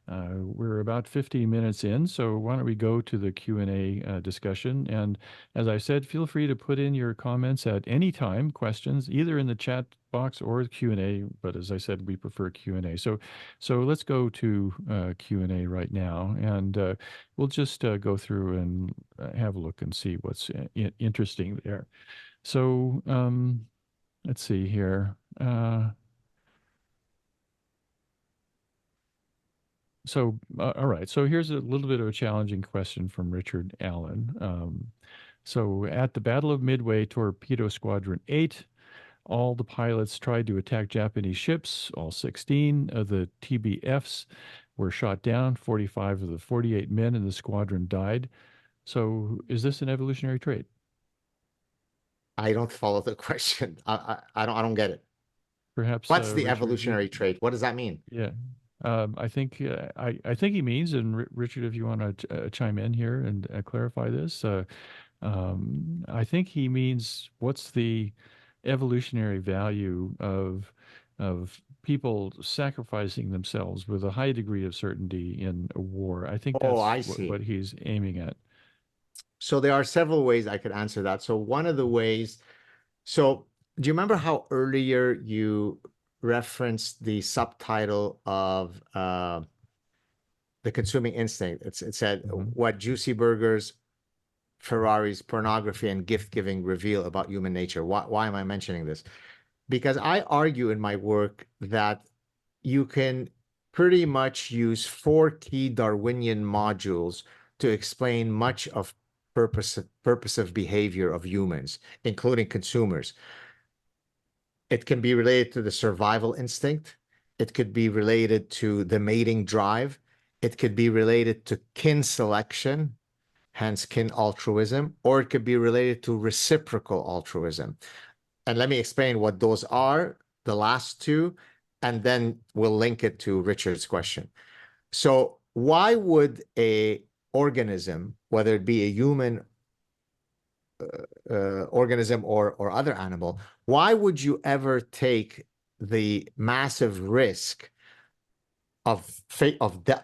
Speaker 1: We're about 15 minutes in, so why don't we go to the Q&A discussion? And as I said, feel free to put in your comments at any time, questions, either in the chat box or Q&A. But as I said, we prefer Q&A. So let's go to Q&A right now, and we'll just go through and have a look and see what's interesting there. So let's see here. All right. So here's a little bit of a challenging question from Richard Allen. So at the Battle of Midway, Torpedo Squadron 8, all the pilots tried to attack Japanese ships. All 16 of the TBFs were shot down. 45 of the 48 men in the squadron died. So is this an evolutionary trait?
Speaker 2: I don't follow the question. I don't get it.
Speaker 1: Perhaps,
Speaker 2: What's the
Speaker 1: Richard,
Speaker 2: evolutionary trait? What does that mean?
Speaker 1: yeah. I think he means, and Richard, if you want to chime in here and clarify this, I think he means what's the evolutionary value of people sacrificing themselves with a high degree of certainty in a war. I think
Speaker 2: Oh,
Speaker 1: that's
Speaker 2: I
Speaker 1: what
Speaker 2: see.
Speaker 1: he's aiming at.
Speaker 2: So there are several ways I could answer that. So one of the ways, so do you remember how earlier you referenced the subtitle of The Consuming Instinct? It said
Speaker 1: Hmm.
Speaker 2: what juicy burgers, Ferraris, pornography, and gift giving reveal about human nature. Why am I mentioning this? Because I argue in my work that you can pretty much use four key Darwinian modules to explain much of purposive behavior of humans, including consumers. It can be related to the survival instinct. It could be related to the mating drive. It could be related to kin selection, hence kin altruism, or it could be related to reciprocal altruism. And let me explain what those are, the last two, and then we'll link it to Richard's question. So why would a organism, whether it be a human organism or other animal, why would you ever take the massive risk of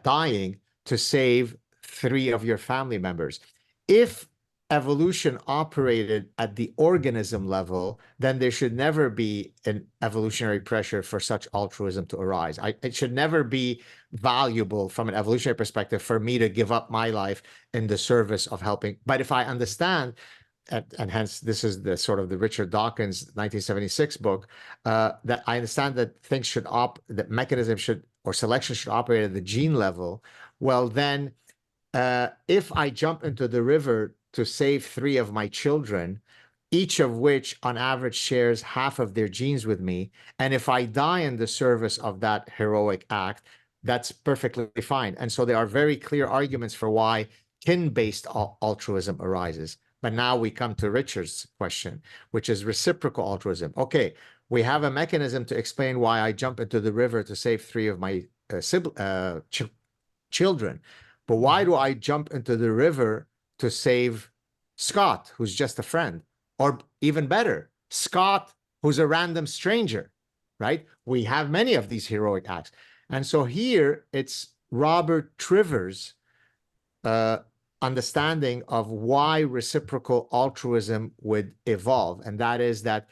Speaker 2: dying to save three of your family members? If evolution operated at the organism level, then there should never be an evolutionary pressure for such altruism to arise. It should never be valuable from an evolutionary perspective for me to give up my life in the service of helping. But if I understand, and hence this is the sort of the Richard Dawkins 1976 book, that I understand that things should that mechanism should or selection should operate at the gene level. Well, then if I jump into the river to save three of my children, each of which on average shares half of their genes with me, and if I die in the service of that heroic act, that's perfectly fine. And so there are very clear arguments for why kin-based altruism arises. But now we come to Richard's question, which is reciprocal altruism. Okay, we have a mechanism to explain why I jump into the river to save three of my children. But why do I jump into the river to save Scott, who's just a friend? Or even better, Scott, who's a random stranger, right? We have many of these heroic acts. And so here it's Robert Trivers' uh, understanding of why reciprocal altruism would evolve. And that is that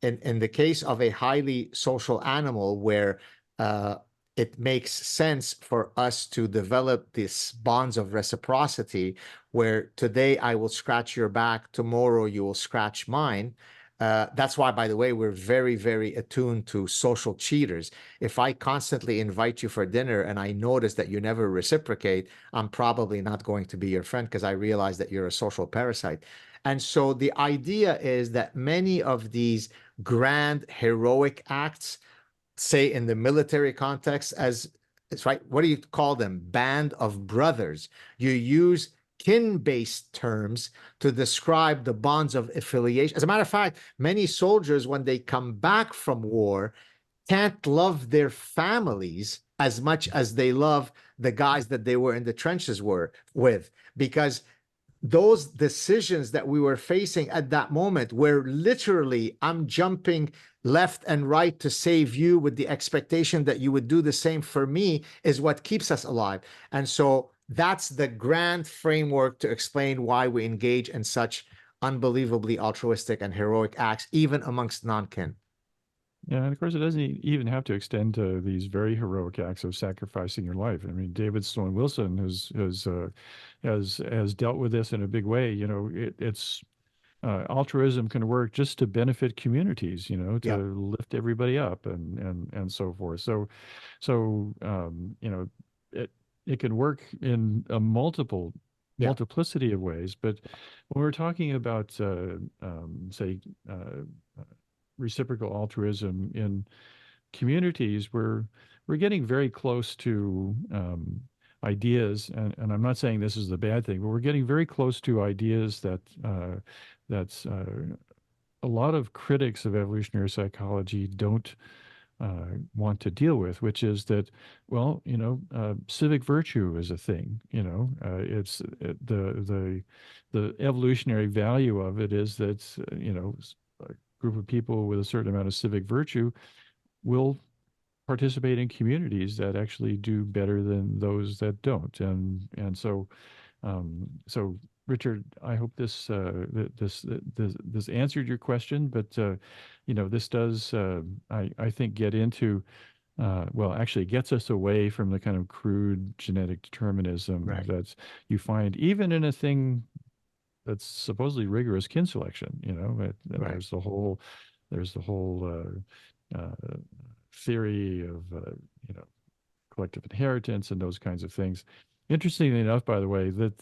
Speaker 2: in the case of a highly social animal where it makes sense for us to develop these bonds of reciprocity where today I will scratch your back, tomorrow you will scratch mine. That's why, by the way, we're very, very attuned to social cheaters. If I constantly invite you for dinner and I notice that you never reciprocate, I'm probably not going to be your friend because I realize that you're a social parasite. And so the idea is that many of these grand heroic acts, say in the military context, as it's right, what do you call them? Band of brothers. You use kin-based terms to describe the bonds of affiliation. As a matter of fact, many soldiers, when they come back from war, can't love their families as much as they love the guys that they were in the trenches were with, because those decisions that we were facing at that moment, where literally I'm jumping left and right to save you with the expectation that you would do the same for me, is what keeps us alive. And so that's the grand framework to explain why we engage in such unbelievably altruistic and heroic acts, even amongst non-kin.
Speaker 1: Yeah, and of course, it doesn't even have to extend to these very heroic acts of sacrificing your life. I mean, David Sloan Wilson has dealt with this in a big way. You know, it's altruism can work just to benefit communities. You know,
Speaker 2: Yeah,
Speaker 1: to lift everybody up and so forth. So you know, it it can work in a
Speaker 2: yeah,
Speaker 1: multiplicity of ways. But when we're talking about, say, reciprocal altruism in communities, we're getting very close to ideas, and I'm not saying this is the bad thing, but we're getting very close to ideas that's a lot of critics of evolutionary psychology don't want to deal with, which is that, well, you know, civic virtue is a thing. You know, the evolutionary value of it is that you know, a group of people with a certain amount of civic virtue will participate in communities that actually do better than those that don't. So Richard, I hope this answered your question, but you know, this does I think get into well, actually gets us away from the kind of crude genetic determinism
Speaker 2: right,
Speaker 1: that you find even in a thing that's supposedly rigorous kin selection. You know,
Speaker 2: right.
Speaker 1: there's the whole theory of you know, collective inheritance and those kinds of things. Interestingly enough, by the way, that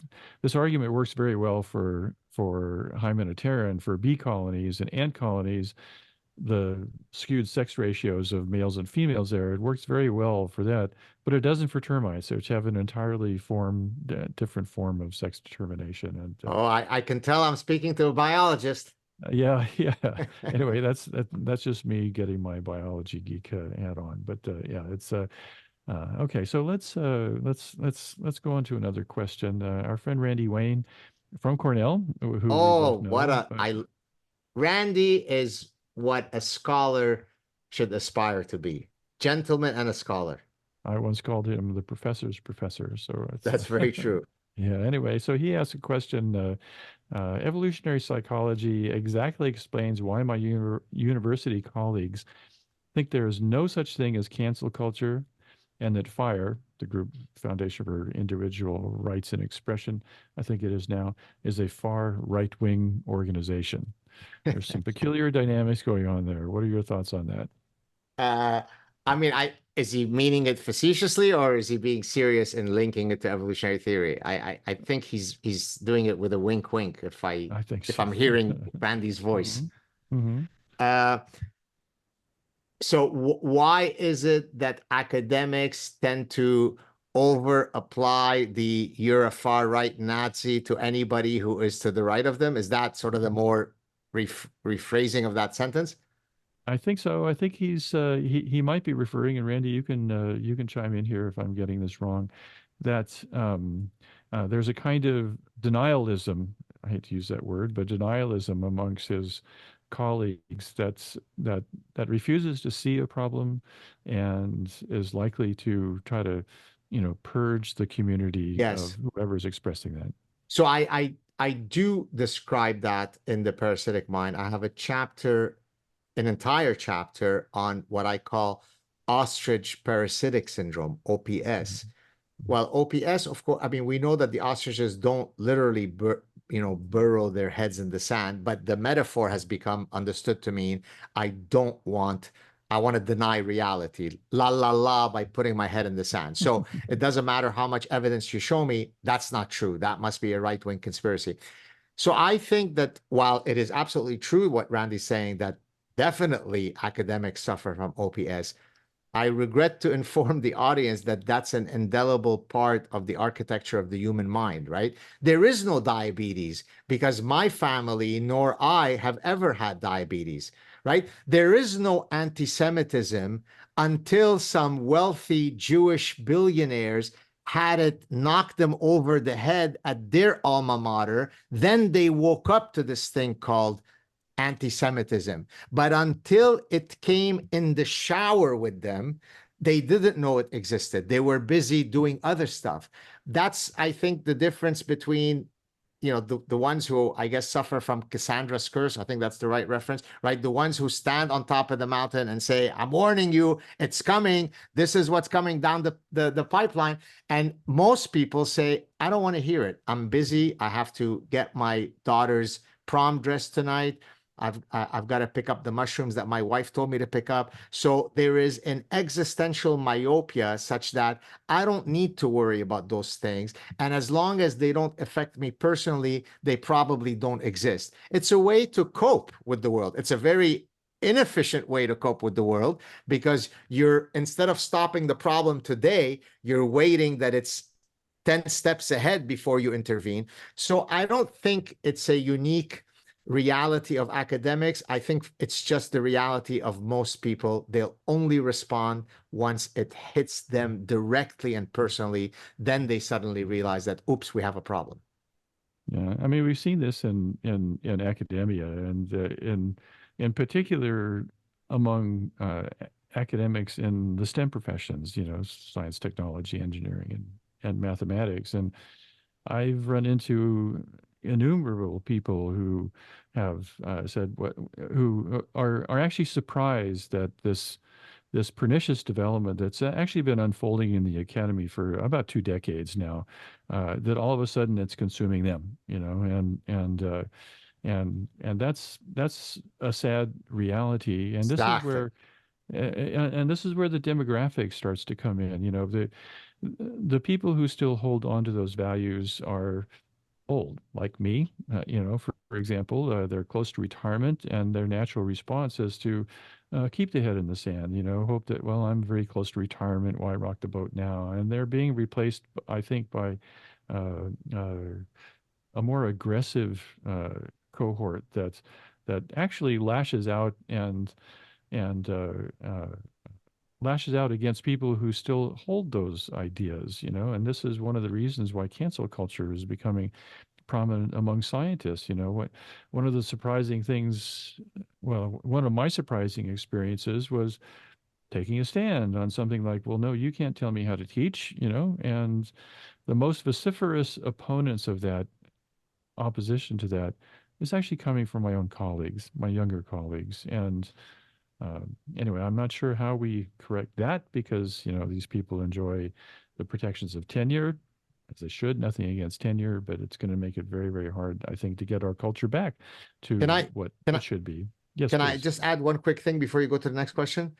Speaker 1: this argument works very well for Hymenoptera and for bee colonies and ant colonies. The skewed sex ratios of males and females there, it works very well for that, but it doesn't for termites, which have an entirely different form of sex determination. And
Speaker 2: Oh, I can tell I'm speaking to a biologist.
Speaker 1: yeah, yeah. Anyway, that's just me getting my biology geek hat on. But yeah, it's okay. So let's go on to another question. Our friend Randy Wayne from Cornell, who we
Speaker 2: Oh,
Speaker 1: both
Speaker 2: what
Speaker 1: know.
Speaker 2: a I Randy is what a scholar should aspire to be. Gentleman and a scholar.
Speaker 1: I once called him the professor's professor. So it's
Speaker 2: That's very true.
Speaker 1: yeah. Anyway, so he asked a question. Evolutionary psychology exactly explains why my university colleagues think there is no such thing as cancel culture, and that FIRE, the group Foundation for Individual Rights and Expression, I think it is now, is a far right-wing organization. There's some peculiar dynamics going on there. What are your thoughts on that?
Speaker 2: Uh, I mean, I is he meaning it facetiously or is he being serious in linking it to evolutionary theory? I think he's doing it with a wink wink
Speaker 1: I think
Speaker 2: if
Speaker 1: so.
Speaker 2: I'm hearing Randy's voice.
Speaker 1: hmm hmm
Speaker 2: Uh, so why is it that academics tend to over apply the you're a far right Nazi to anybody who is to the right of them? Is that sort of the more rephrasing of that sentence?
Speaker 1: I think so. I think he might be referring, and Randy, you can chime in here if I'm getting this wrong, that there's a kind of denialism. I hate to use that word, but denialism amongst his colleagues that refuses to see a problem and is likely to try to, you know, purge the community of
Speaker 2: Yes.
Speaker 1: whoever's expressing that.
Speaker 2: So I do describe that in the parasitic mind. I have a chapter, an entire chapter on what I call ostrich parasitic syndrome, OPS.
Speaker 1: Mhm.
Speaker 2: Well, OPS, of course, I mean, we know that the ostriches don't literally, burrow their heads in the sand, but the metaphor has become understood to mean I want to deny reality, la la la, by putting my head in the sand. So it doesn't matter how much evidence you show me, that's not true. That must be a right-wing conspiracy. So I think that while it is absolutely true what Randy's saying, that definitely academics suffer from OPS, I regret to inform the audience that that's an indelible part of the architecture of the human mind, right? There is no diabetes because my family nor I have ever had diabetes, right? There is no anti Semitism until some wealthy Jewish billionaires had it knock them over the head at their alma mater. Then they woke up to this thing called anti-Semitism. But until it came in the shower with them, they didn't know it existed. They were busy doing other stuff. That's, I think, the difference between the ones who I guess suffer from Cassandra's curse. I think that's the right reference, right? The ones who stand on top of the mountain and say, I'm warning you, it's coming. This is what's coming down the pipeline. And most people say, I don't want to hear it. I'm busy. I have to get my daughter's prom dress tonight. I've got to pick up the mushrooms that my wife told me to pick up. So there is an existential myopia such that I don't need to worry about those things. And as long as they don't affect me personally, they probably don't exist. It's a way to cope with the world. It's a very inefficient way to cope with the world because instead of stopping the problem today, you're waiting that it's 10 steps ahead before you intervene. So I don't think it's a unique reality of academics. I think it's just the reality of most people. They'll only respond once it hits them directly and personally. Then they suddenly realize that, oops, we have a problem.
Speaker 1: Yeah, I mean, we've seen this in academia, and in particular among academics in the STEM professions, science, technology, engineering, and mathematics. And I've run into innumerable people who have said who are actually surprised that this pernicious development that's actually been unfolding in the academy for about 2 decades now, that all of a sudden it's consuming them, and that's a sad reality. And this is
Speaker 2: Exactly.
Speaker 1: where and this is where the demographic starts to come in. The people who still hold on to those values are old, like me. For example, they're close to retirement, and their natural response is to keep the head in the sand. Hope that, well, I'm very close to retirement. Why rock the boat now? And they're being replaced, I think, by uh, uh, a more aggressive cohort that actually lashes out and lashes out against people who still hold those ideas. And this is one of the reasons why cancel culture is becoming prominent among scientists. One of the surprising things, well, one of my surprising experiences was taking a stand on something like, well, no, you can't tell me how to teach, and the most vociferous opponents of that, opposition to that, is actually coming from my own colleagues, my younger colleagues. And anyway, I'm not sure how we correct that because, these people enjoy the protections of tenure, as they should. Nothing against tenure, but it's going to make it very, very hard, I think, to get our culture back
Speaker 2: Can
Speaker 1: to
Speaker 2: I
Speaker 1: what
Speaker 2: can I
Speaker 1: it should be. Yes,
Speaker 2: can I
Speaker 1: please.
Speaker 2: just add one quick thing before you go to the next question?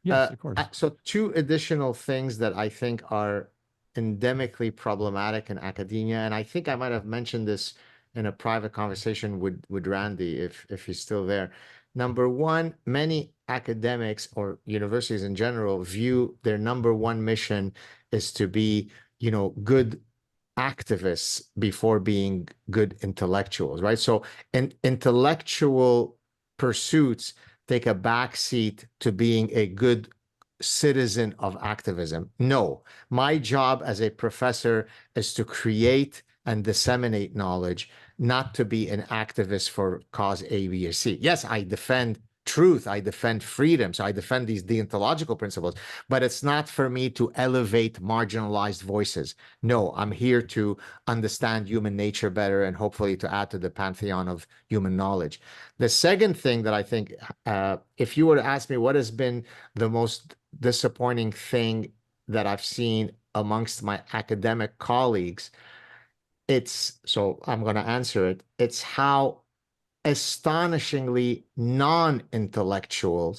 Speaker 1: Yes, of course.
Speaker 2: So two additional things that I think are endemically problematic in academia, and I think I might have mentioned this in a private conversation with Randy if he's still there. Number one, many academics or universities in general view their number one mission is to be, good activists before being good intellectuals, right? So, intellectual pursuits take a backseat to being a good citizen of activism. No, my job as a professor is to create and disseminate knowledge, not to be an activist for cause A, B, or C. Yes, I defend truth. I defend freedom. So I defend these deontological principles, but it's not for me to elevate marginalized voices. No, I'm here to understand human nature better and hopefully to add to the pantheon of human knowledge. The second thing that I think, if you were to ask me what has been the most disappointing thing that I've seen amongst my academic colleagues, so I'm going to answer it. It's how astonishingly intellectual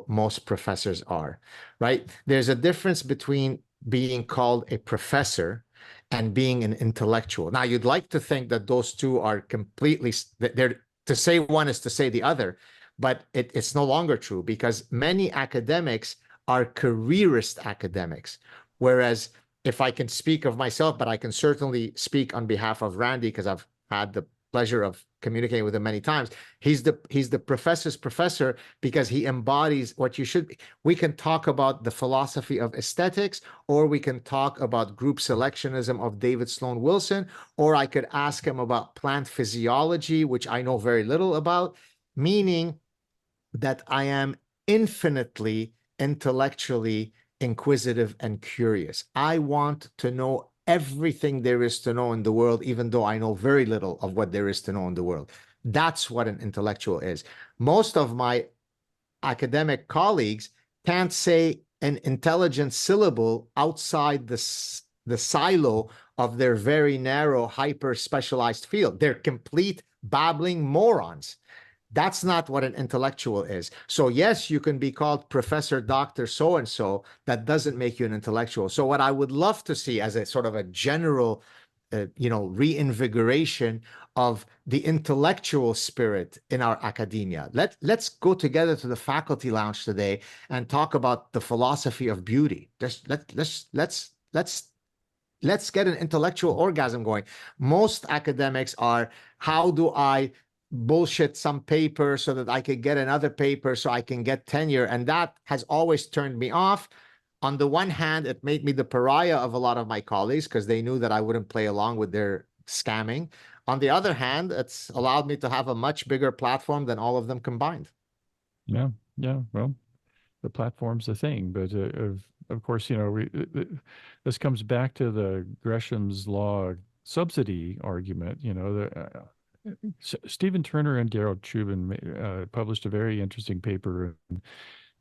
Speaker 2: most professors are, right? There's a difference between being called a professor and being an intellectual. Now, you'd like to think that those two are completely, they're to say one is to say the other, but it's no longer true because many academics are careerist academics. Whereas if I can speak of myself, but I can certainly speak on behalf of Randy because I've had the pleasure of communicating with him many times. He's the professor's professor because he embodies what you should be. We can talk about the philosophy of aesthetics, or we can talk about group selectionism of David Sloan Wilson, or I could ask him about plant physiology, which I know very little about, meaning that I am infinitely intellectually inquisitive and curious. I want to know everything there is to know in the world, even though I know very little of what there is to know in the world. That's what an intellectual is. Most of my academic colleagues can't say an intelligent syllable outside the silo of their very narrow, hyper specialized field. They're complete babbling morons. That's not what an intellectual is. So, yes, you can be called Professor Doctor so and so. That doesn't make you an intellectual. So, what I would love to see as a sort of a general, reinvigoration of the intellectual spirit in our academia. Let's go together to the faculty lounge today and talk about the philosophy of beauty. Let's get an intellectual orgasm going. Most academics are, how do I bullshit some paper so that I could get another paper so I can get tenure? And that has always turned me off. On the one hand, it made me the pariah of a lot of my colleagues because they knew that I wouldn't play along with their scamming. On the other hand, it's allowed me to have a much bigger platform than all of them combined.
Speaker 1: Yeah, yeah. Well, the platform's a thing, but of course, this comes back to the Gresham's law subsidy argument. Stephen Turner and Gerald Chubin published a very interesting paper in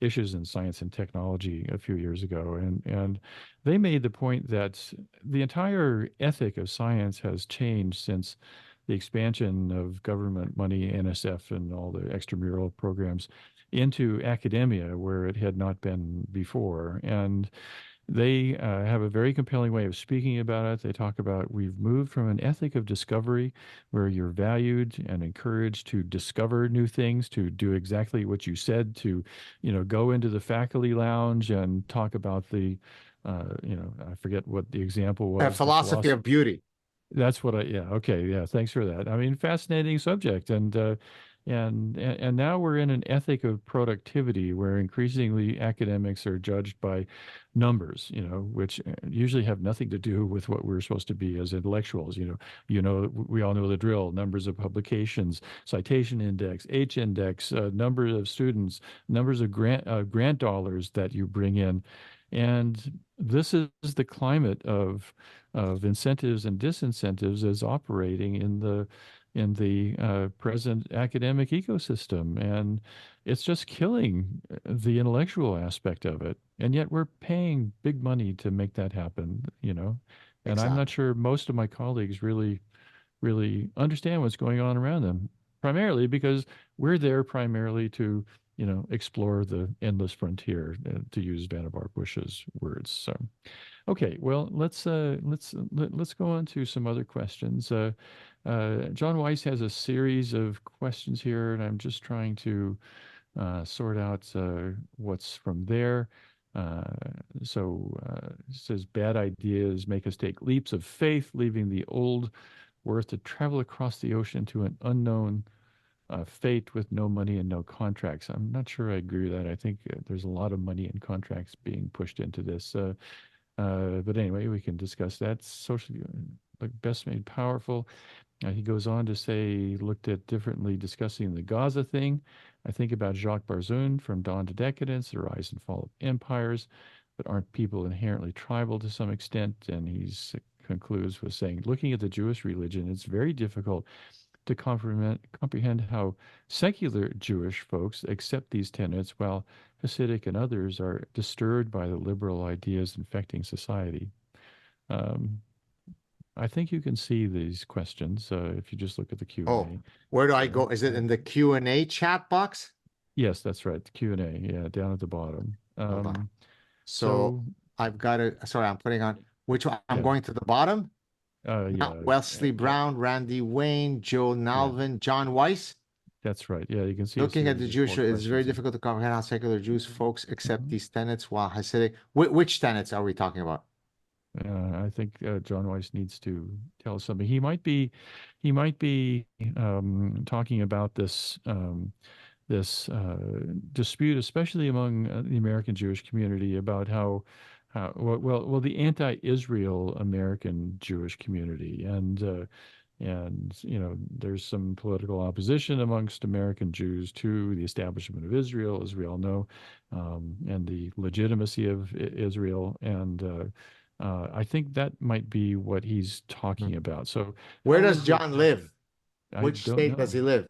Speaker 1: Issues in Science and Technology a few years ago, and they made the point that the entire ethic of science has changed since the expansion of government money, NSF, and all the extramural programs into academia where it had not been before. And they have a very compelling way of speaking about it. They talk about we've moved from an ethic of discovery where you're valued and encouraged to discover new things, to do exactly what you said, to, go into the faculty lounge and talk about I forget what the example
Speaker 2: A
Speaker 1: was, the
Speaker 2: philosophy
Speaker 1: philosophy.
Speaker 2: of beauty.
Speaker 1: That's what yeah, okay, yeah, thanks for that. I mean, fascinating subject, and now we're in an ethic of productivity where increasingly academics are judged by numbers, which usually have nothing to do with what we're supposed to be as intellectuals. We all know the drill: numbers of publications, citation index, H index, number of students, numbers of grant dollars that you bring in, and this is the climate of incentives and disincentives as operating in the present academic ecosystem, and it's just killing the intellectual aspect of it. And yet we're paying big money to make that happen. And I'm not
Speaker 2: Exactly.
Speaker 1: sure most of my colleagues really understand what's going on around them, primarily because we're there primarily to explore the endless frontier, to use Vannevar Bush's words. So okay, well, let's go on to some other questions. John Weiss has a series of questions here, and I'm just trying to sort out what's from there. Uh, it says bad ideas make us take leaps of faith, leaving the old worth to travel across the ocean to an unknown fate with no money and no contracts. I'm not sure I agree with that. I think there's a lot of money and contracts being pushed into this. But anyway, we can discuss that. Social, like best made powerful. He goes on to say he looked at differently discussing the Gaza thing. I think about Jacques Barzun from Dawn to Decadence, the rise and fall of empires, but aren't people inherently tribal to some extent? And he concludes with saying, looking at the Jewish religion, it's very difficult to comprehend how secular Jewish folks accept these tenets while Hasidic and others are disturbed by the liberal ideas infecting society. Um, I think you can see these questions if you just look at the
Speaker 2: Oh,
Speaker 1: Q&A.
Speaker 2: where do I
Speaker 1: So,
Speaker 2: go? Is it in the Q&A chat box?
Speaker 1: yes, that's right. The Q&A, yeah, down at the bottom.
Speaker 2: Hold on. So
Speaker 1: So,
Speaker 2: I've got to, sorry, I'm putting on which one? I'm
Speaker 1: yeah,
Speaker 2: going to the bottom. Not
Speaker 1: yeah,
Speaker 2: Wesley
Speaker 1: yeah,
Speaker 2: Brown, Randy Wayne, Joe
Speaker 1: yeah,
Speaker 2: Nalvin, John Weiss.
Speaker 1: that's right. Yeah, you can see a
Speaker 2: Looking at the
Speaker 1: series of
Speaker 2: Jewish,
Speaker 1: four
Speaker 2: it's very
Speaker 1: questions there.
Speaker 2: difficult to comprehend how secular Jews folks accept
Speaker 1: Mhm.
Speaker 2: these tenets while Hasidic. Which tenets are we talking about?
Speaker 1: I think John Weiss needs to tell us something. He might be talking about this dispute, especially among the American Jewish community, about how well the anti-Israel American Jewish community, and there's some political opposition amongst American Jews to the establishment of Israel, as we all know, and the legitimacy of Israel, and I think that might be what he's
Speaker 2: Hmm.
Speaker 1: talking about. So,
Speaker 2: Where
Speaker 1: how
Speaker 2: does
Speaker 1: is it?
Speaker 2: John live?
Speaker 1: I
Speaker 2: Which
Speaker 1: don't
Speaker 2: state does
Speaker 1: know.
Speaker 2: he live?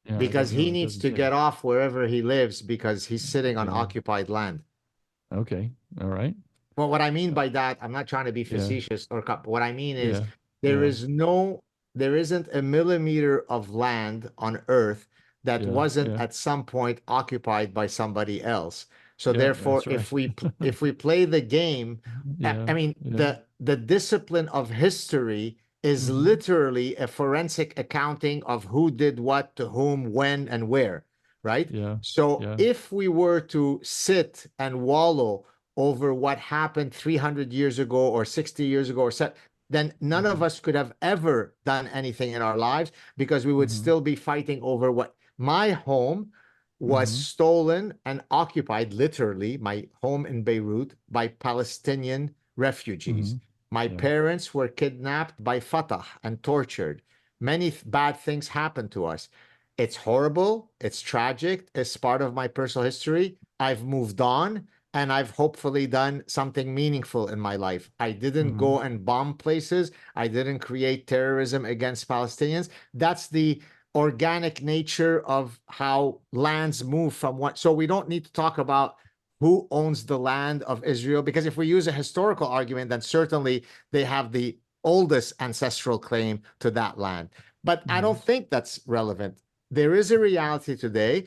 Speaker 1: Yeah, I
Speaker 2: Because
Speaker 1: don't
Speaker 2: he
Speaker 1: know. It
Speaker 2: needs
Speaker 1: doesn't
Speaker 2: to
Speaker 1: say.
Speaker 2: get off wherever he lives because he's sitting on
Speaker 1: Yeah.
Speaker 2: occupied land.
Speaker 1: Okay. All right.
Speaker 2: Well, what I mean
Speaker 1: Uh,
Speaker 2: by that, I'm not trying to be
Speaker 1: yeah.
Speaker 2: facetious what I mean is
Speaker 1: Yeah.
Speaker 2: there
Speaker 1: Yeah.
Speaker 2: is no, there isn't a millimeter of land on Earth that
Speaker 1: Yeah.
Speaker 2: wasn't
Speaker 1: Yeah.
Speaker 2: at some point occupied by somebody else. So
Speaker 1: Yeah.
Speaker 2: therefore,
Speaker 1: That's right.
Speaker 2: if we play the game,
Speaker 1: Yeah.
Speaker 2: I mean
Speaker 1: Yeah.
Speaker 2: the discipline of history is
Speaker 1: Hmm.
Speaker 2: literally a forensic accounting of who did what to whom, when, and where, right?
Speaker 1: Yeah.
Speaker 2: So
Speaker 1: Yeah.
Speaker 2: if we were to sit and wallow over what happened 300 years ago or 60 years ago then none of
Speaker 1: Hmm.
Speaker 2: us could have ever done anything in our lives because we would
Speaker 1: Hmm.
Speaker 2: still be fighting over what my home was
Speaker 1: Hmm.
Speaker 2: stolen and occupied, literally my home in Beirut, by Palestinian refugees.
Speaker 1: Hmm.
Speaker 2: My
Speaker 1: Yeah.
Speaker 2: parents were kidnapped by Fatah and tortured. Many bad things happened to us. It's horrible, it's tragic, it's part of my personal history. I've moved on and I've hopefully done something meaningful in my life. I didn't
Speaker 1: Hmm.
Speaker 2: go and bomb places. I didn't create terrorism against Palestinians. That's the organic nature of how lands move from one. So we don't need to talk about who owns the land of Israel, because if we use a historical argument, then certainly they have the oldest ancestral claim to that land. But I
Speaker 1: Hmm.
Speaker 2: don't think that's relevant. There is a reality today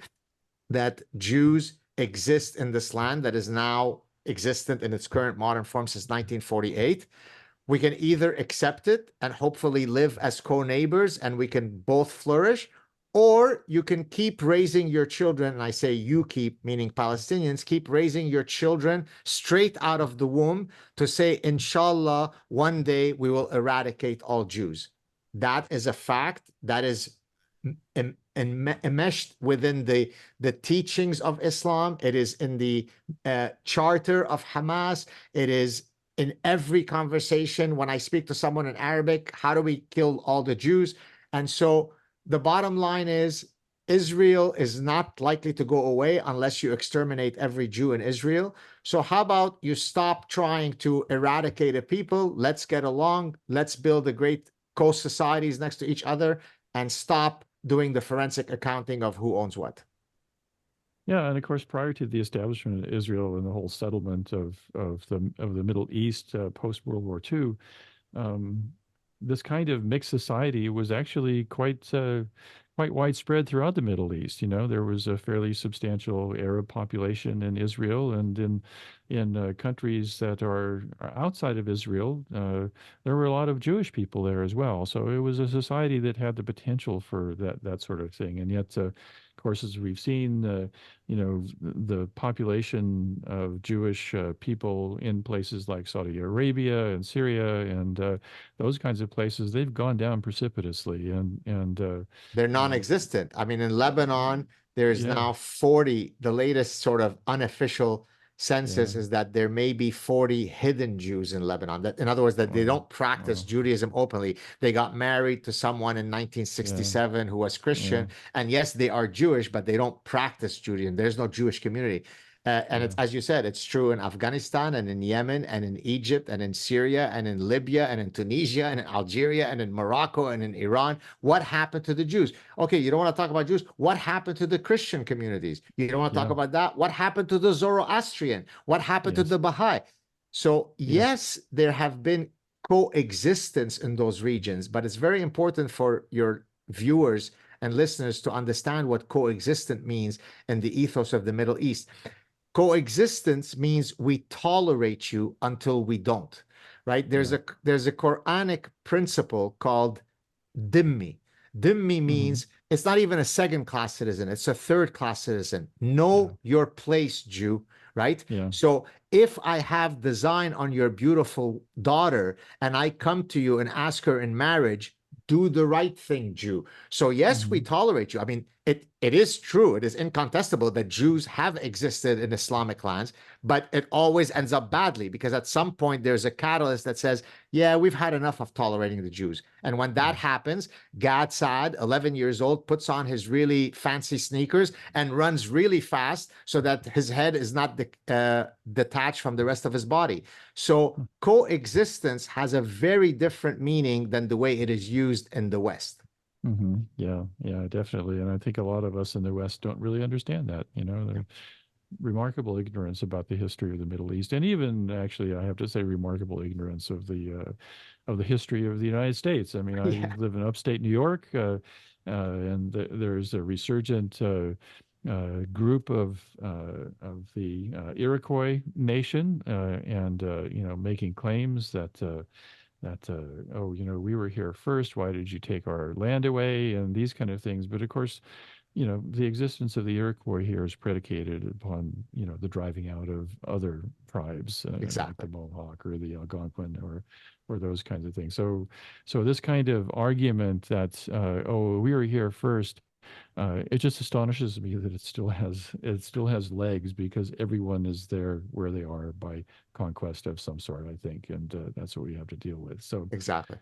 Speaker 2: that Jews exist in this land that is now existent in its current modern form since 1948. We can either accept it and hopefully live as co-neighbors and we can both flourish, or you can keep raising your children, and I say you keep, meaning Palestinians, keep raising your children straight out of the womb to say, inshallah, one day we will eradicate all Jews. That is a fact. That is enmeshed within the teachings of Islam. It is in the charter of Hamas. It is in every conversation when I speak to someone in Arabic. How do we kill all the Jews? And so the bottom line is Israel is not likely to go away unless you exterminate every Jew in Israel. So, how about you stop trying to eradicate a people? Let's get along. Let's build a great coast societies next to each other and stop doing the forensic accounting of who owns what.
Speaker 1: Yeah, and of course, prior to the establishment of Israel and the whole settlement of the Middle East post World War II, um, this kind of mixed society was actually quite widespread throughout the Middle East. There was a fairly substantial Arab population in Israel, and in countries that are outside of Israel, there were a lot of Jewish people there as well. So it was a society that had the potential for that sort of thing. And yet, of course, as we've seen, the population of Jewish people in places like Saudi Arabia and Syria and those kinds of places, they've gone down precipitously, and
Speaker 2: They're
Speaker 1: um,
Speaker 2: non-existent. I mean, in Lebanon, there's
Speaker 1: yeah,
Speaker 2: now 40, the latest sort of unofficial
Speaker 1: Yeah.
Speaker 2: census is that there may be 40 hidden Jews in Lebanon. That, in other words, that they
Speaker 1: Wow.
Speaker 2: don't practice
Speaker 1: Wow.
Speaker 2: Judaism openly. They got married to someone in
Speaker 1: Yeah.
Speaker 2: 1967 who was
Speaker 1: Yeah.
Speaker 2: Christian. And yes, they are Jewish, but they don't practice Judaism. There's no Jewish community. And
Speaker 1: Yeah.
Speaker 2: it's, as you said, it's true in Afghanistan and in Yemen and in Egypt and in Syria and in Libya and in Tunisia and in Algeria and in Morocco and in Iran. What happened to the Jews? Okay, you don't want to talk about Jews. What happened to the Christian communities? You don't want to talk
Speaker 1: Yeah.
Speaker 2: about that. What happened to the Zoroastrian? What happened to
Speaker 1: Yes.
Speaker 2: the Baha'i? So,
Speaker 1: Yes.
Speaker 2: yes, there have been coexistence in those regions, but it's very important for your viewers and listeners to understand what coexistent means in the ethos of the Middle East. Coexistence means we tolerate you until we don't, right?
Speaker 1: Yeah.
Speaker 2: There's a Quranic principle called dhimmi. Dhimmi
Speaker 1: Hmm.
Speaker 2: means it's not even a second class citizen, it's a third class citizen.
Speaker 1: Yeah.
Speaker 2: Know your place, Jew, right?
Speaker 1: Yeah.
Speaker 2: So if I have design on your beautiful daughter and I come to you and ask her in marriage, do the right thing, Jew. So yes, we
Speaker 1: Hmm.
Speaker 2: tolerate you. I mean, it is true, it is incontestable that Jews have existed in Islamic lands, but it always ends up badly because at some point there's a catalyst that says, yeah, we've had enough of tolerating the Jews. And when that
Speaker 1: Yeah.
Speaker 2: happens, Gad Saad, 11 years old, puts on his really fancy sneakers and runs really fast so that his head is not detached from the rest of his body. So coexistence has a very different meaning than the way it is used in the West.
Speaker 1: Hmm. Yeah. Yeah. Definitely. And I think a lot of us in the West don't really understand that. They're remarkable ignorance about the history of the Middle East, and even actually, I have to say, remarkable ignorance of the history of the United States. I mean, I
Speaker 2: Yeah,
Speaker 1: live in upstate New York, and there's a resurgent group of the Iroquois nation, and making claims that oh, we were here first. Why did you take our land away? And these kind of things. But of course, the existence of the Iroquois here is predicated upon, the driving out of other tribes, like
Speaker 2: exactly.
Speaker 1: the Mohawk or the Algonquin or those kinds of things. So this kind of argument that, oh, we were here first, it just astonishes me that it still has legs because everyone is there where they are by conquest of some sort, I think, and that's what we have to deal with. So
Speaker 2: Exactly.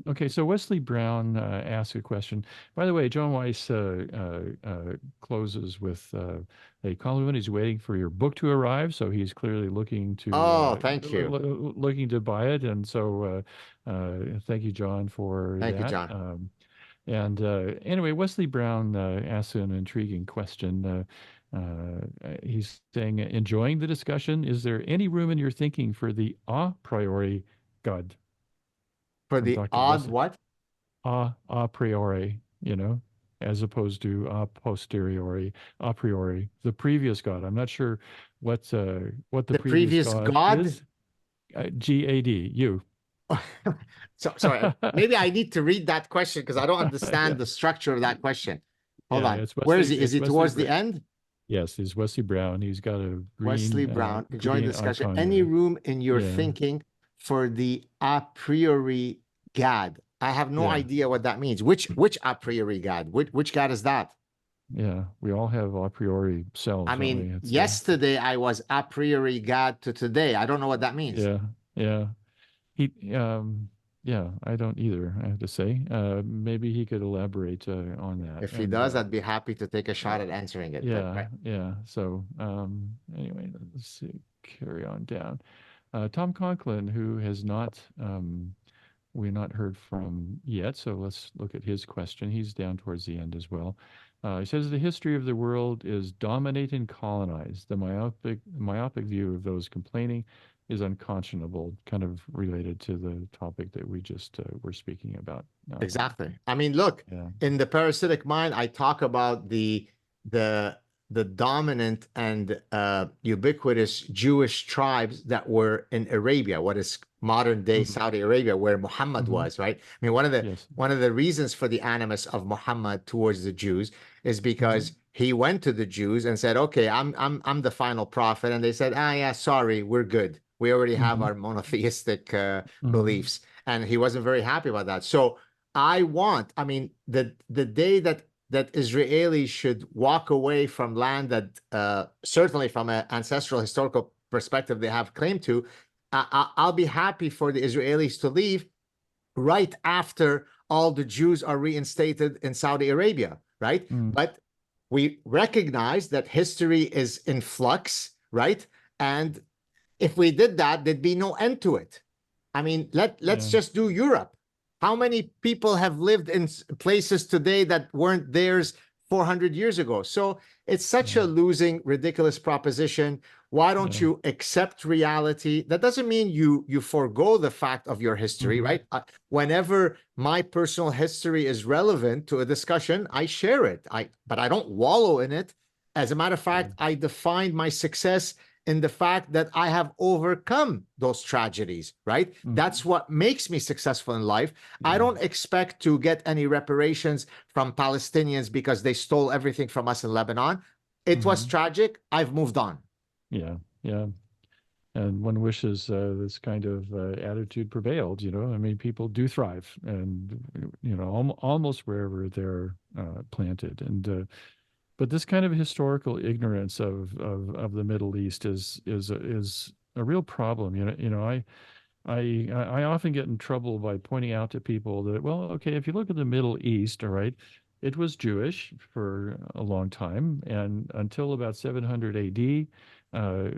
Speaker 1: okay, so Wesley Brown asked a question. By the way, John Weiss closes with a compliment. He's waiting for your book to arrive, so he's clearly
Speaker 2: Oh, thank you.
Speaker 1: looking to buy it. And so, thank you, John, for
Speaker 2: Thank you,
Speaker 1: that.
Speaker 2: John.
Speaker 1: And anyway, Wesley Brown asked an intriguing question. He's saying, enjoying the discussion. Is there any room in your thinking for the a priori God
Speaker 2: For
Speaker 1: from
Speaker 2: the
Speaker 1: Dr.
Speaker 2: odd
Speaker 1: Wesley?
Speaker 2: what?
Speaker 1: A priori, as opposed to a posteriori, a priori, the previous God. I'm not sure what the
Speaker 2: The
Speaker 1: previous
Speaker 2: previous
Speaker 1: God
Speaker 2: God?
Speaker 1: is. GAD, you.
Speaker 2: So sorry, maybe I need to read that question because I don't
Speaker 1: Yeah,
Speaker 2: understand the structure of that question. Hold
Speaker 1: yeah,
Speaker 2: on. Where is he? Is
Speaker 1: It's
Speaker 2: he
Speaker 1: Wesley.
Speaker 2: towards the end?
Speaker 1: Yes, it's Wesley Brown. He's got a
Speaker 2: Wesley
Speaker 1: green
Speaker 2: Brown, enjoying the
Speaker 1: green
Speaker 2: discussion.
Speaker 1: icon
Speaker 2: Any
Speaker 1: there.
Speaker 2: room in your
Speaker 1: Yeah,
Speaker 2: thinking for the a priori God? I have no
Speaker 1: yeah,
Speaker 2: idea what that means. Which a priori God? Which God is that?
Speaker 1: yeah. We all have a priori
Speaker 2: I
Speaker 1: selves, don't we?
Speaker 2: mean,
Speaker 1: It's
Speaker 2: yesterday I was a priori God to today. I don't know what that means.
Speaker 1: yeah, yeah. He, yeah, I don't either, I have to say. Maybe he could elaborate on that.
Speaker 2: If he
Speaker 1: And
Speaker 2: does, I'd be happy to take a shot at answering it. But
Speaker 1: yeah,
Speaker 2: right.
Speaker 1: yeah. So anyway, let's see, carry on down. Tom Conklin, who has not we're not heard from yet, so let's look at his question. He's down towards the end as well. He says the history of the world is dominate and colonize. The myopic view of those complaining is unconscionable, kind of related to the topic that we just were speaking about.
Speaker 2: Exactly. I mean, look,
Speaker 1: Yeah.
Speaker 2: in the parasitic mind, I talk about the the dominant and ubiquitous Jewish tribes that were in Arabia, what is modern day
Speaker 1: Hmm.
Speaker 2: Saudi Arabia, where Muhammad
Speaker 1: Hmm.
Speaker 2: was, right? I mean,
Speaker 1: Yes.
Speaker 2: one of the reasons for the animus of Muhammad towards the Jews is
Speaker 1: Hmm.
Speaker 2: because he went to the Jews and said, "Okay, I'm the final prophet," and they said, "Ah, yeah, sorry, we're good. We already have
Speaker 1: Hmm.
Speaker 2: our monotheistic
Speaker 1: Hmm.
Speaker 2: beliefs," and he wasn't very happy about that. So I mean, the day that that Israelis should walk away from land that certainly from an ancestral historical perspective they have claim to, I'll be happy for the Israelis to leave right after all the Jews are reinstated in Saudi Arabia, right?
Speaker 1: Mm,
Speaker 2: But we recognize that history is in flux, right? And if we did that, there'd be no end to it. I mean, let's
Speaker 1: yeah,
Speaker 2: just do Europe. How many people have lived in places today that weren't theirs 400 years ago? So it's such
Speaker 1: yeah,
Speaker 2: a losing, ridiculous proposition. Why don't
Speaker 1: yeah.
Speaker 2: you accept reality? That doesn't mean you forego the fact of your history,
Speaker 1: Hmm.
Speaker 2: right? Whenever my personal history is relevant to a discussion, I share it. But I don't wallow in it. As a matter of
Speaker 1: Yeah.
Speaker 2: fact, I define my success in the fact that I have overcome those tragedies, right?
Speaker 1: Hmm.
Speaker 2: That's what makes me successful in life. I
Speaker 1: Yeah.
Speaker 2: don't expect to get any reparations from Palestinians because they stole everything from us in Lebanon. It was
Speaker 1: Hmm.
Speaker 2: tragic. I've moved on.
Speaker 1: Yeah. Yeah. And one wishes this kind of attitude prevailed. I mean, people do thrive, and almost wherever they're planted. And but this kind of historical ignorance of the Middle East is a real problem. I often get in trouble by pointing out to people that, well, okay, if you look at the Middle East, all right, it was Jewish for a long time, and until about 700 AD, uh,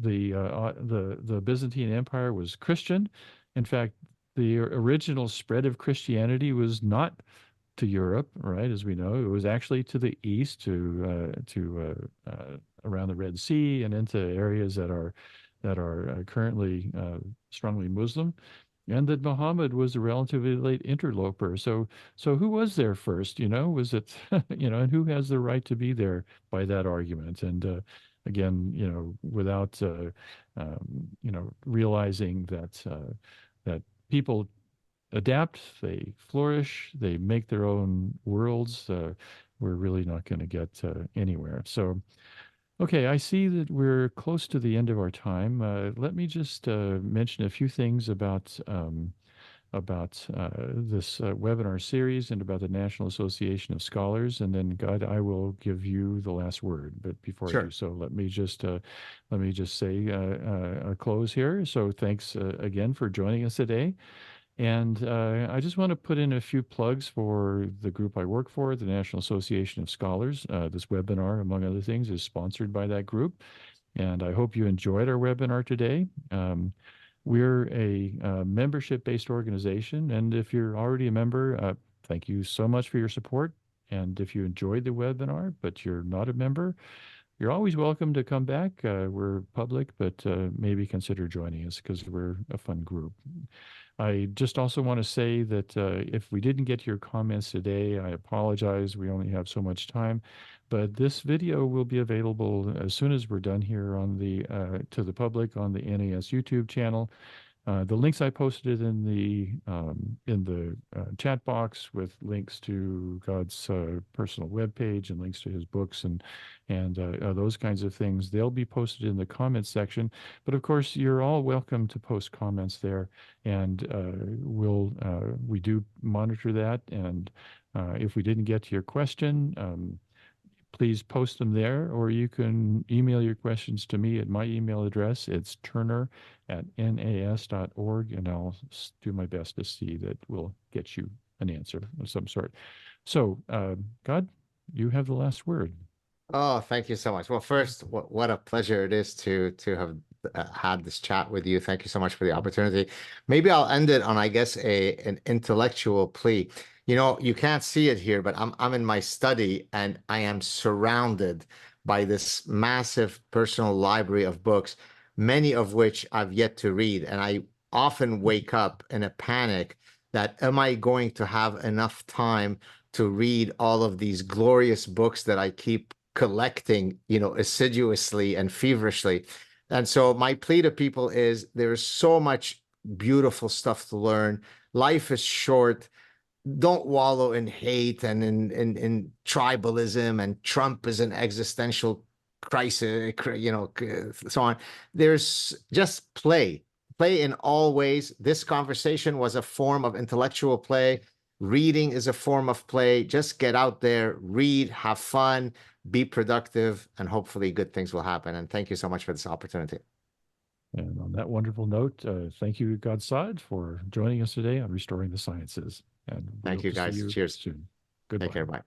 Speaker 1: the Byzantine Empire was Christian. In fact, the original spread of Christianity was not to Europe, right? As we know, it was actually to the east, to around the Red Sea and into areas that are currently strongly Muslim, and that Muhammad was a relatively late interloper. So who was there first? Was it and who has the right to be there by that argument? And again, without realizing that people adapt, they flourish, they make their own worlds. We're really not going to get anywhere. So, okay, I see that we're close to the end of our time. Let me just mention a few things about this webinar series and about the National Association of Scholars, and then, God, I will give you the last word. But before I do
Speaker 2: Sure.
Speaker 1: so, let me just say a close here. So, thanks again for joining us today. And I just want to put in a few plugs for the group I work for, the National Association of Scholars. This webinar, among other things, is sponsored by that group. And I hope you enjoyed our webinar today. We're a membership-based organization. And if you're already a member, thank you so much for your support. And if you enjoyed the webinar, but you're not a member, you're always welcome to come back. We're public, but maybe consider joining us because we're a fun group. I just also want to say that if we didn't get to your comments today, I apologize. We only have so much time, but this video will be available as soon as we're done here on the to the public on the NAS YouTube channel. The links I posted in the chat box with links to God's personal webpage and links to his books and those kinds of things. They'll be posted in the comments section. But of course, you're all welcome to post comments there, and we do monitor that. And if we didn't get to your question, please post them there, or you can email your questions to me at my email address. It's turner@nas.org, and I'll do my best to see that we'll get you an answer of some sort. So, God, you have the last word.
Speaker 2: Oh, thank you so much. Well, first, what a pleasure it is to have had this chat with you. Thank you so much for the opportunity. Maybe I'll end it on, I guess, an intellectual plea. You can't see it here, but I'm in my study and I am surrounded by this massive personal library of books, many of which I've yet to read. And I often wake up in a panic that am I going to have enough time to read all of these glorious books that I keep collecting, assiduously and feverishly. And so my plea to people is there's so much beautiful stuff to learn. Life is short. Don't wallow in hate and in tribalism, and Trump is an existential crisis, so on. There's just play in all ways. This conversation was a form of intellectual play. Reading is a form of play. Just get out there, read, have fun, be productive, and hopefully good things will happen. And thank you so much for this opportunity.
Speaker 1: And on that wonderful note, thank you, God Saad, for joining us today on Restoring the Sciences. And we
Speaker 2: Thank
Speaker 1: hope
Speaker 2: you,
Speaker 1: to see
Speaker 2: guys.
Speaker 1: you
Speaker 2: Cheers.
Speaker 1: soon.
Speaker 2: Take
Speaker 1: Goodbye.
Speaker 2: care. Bye.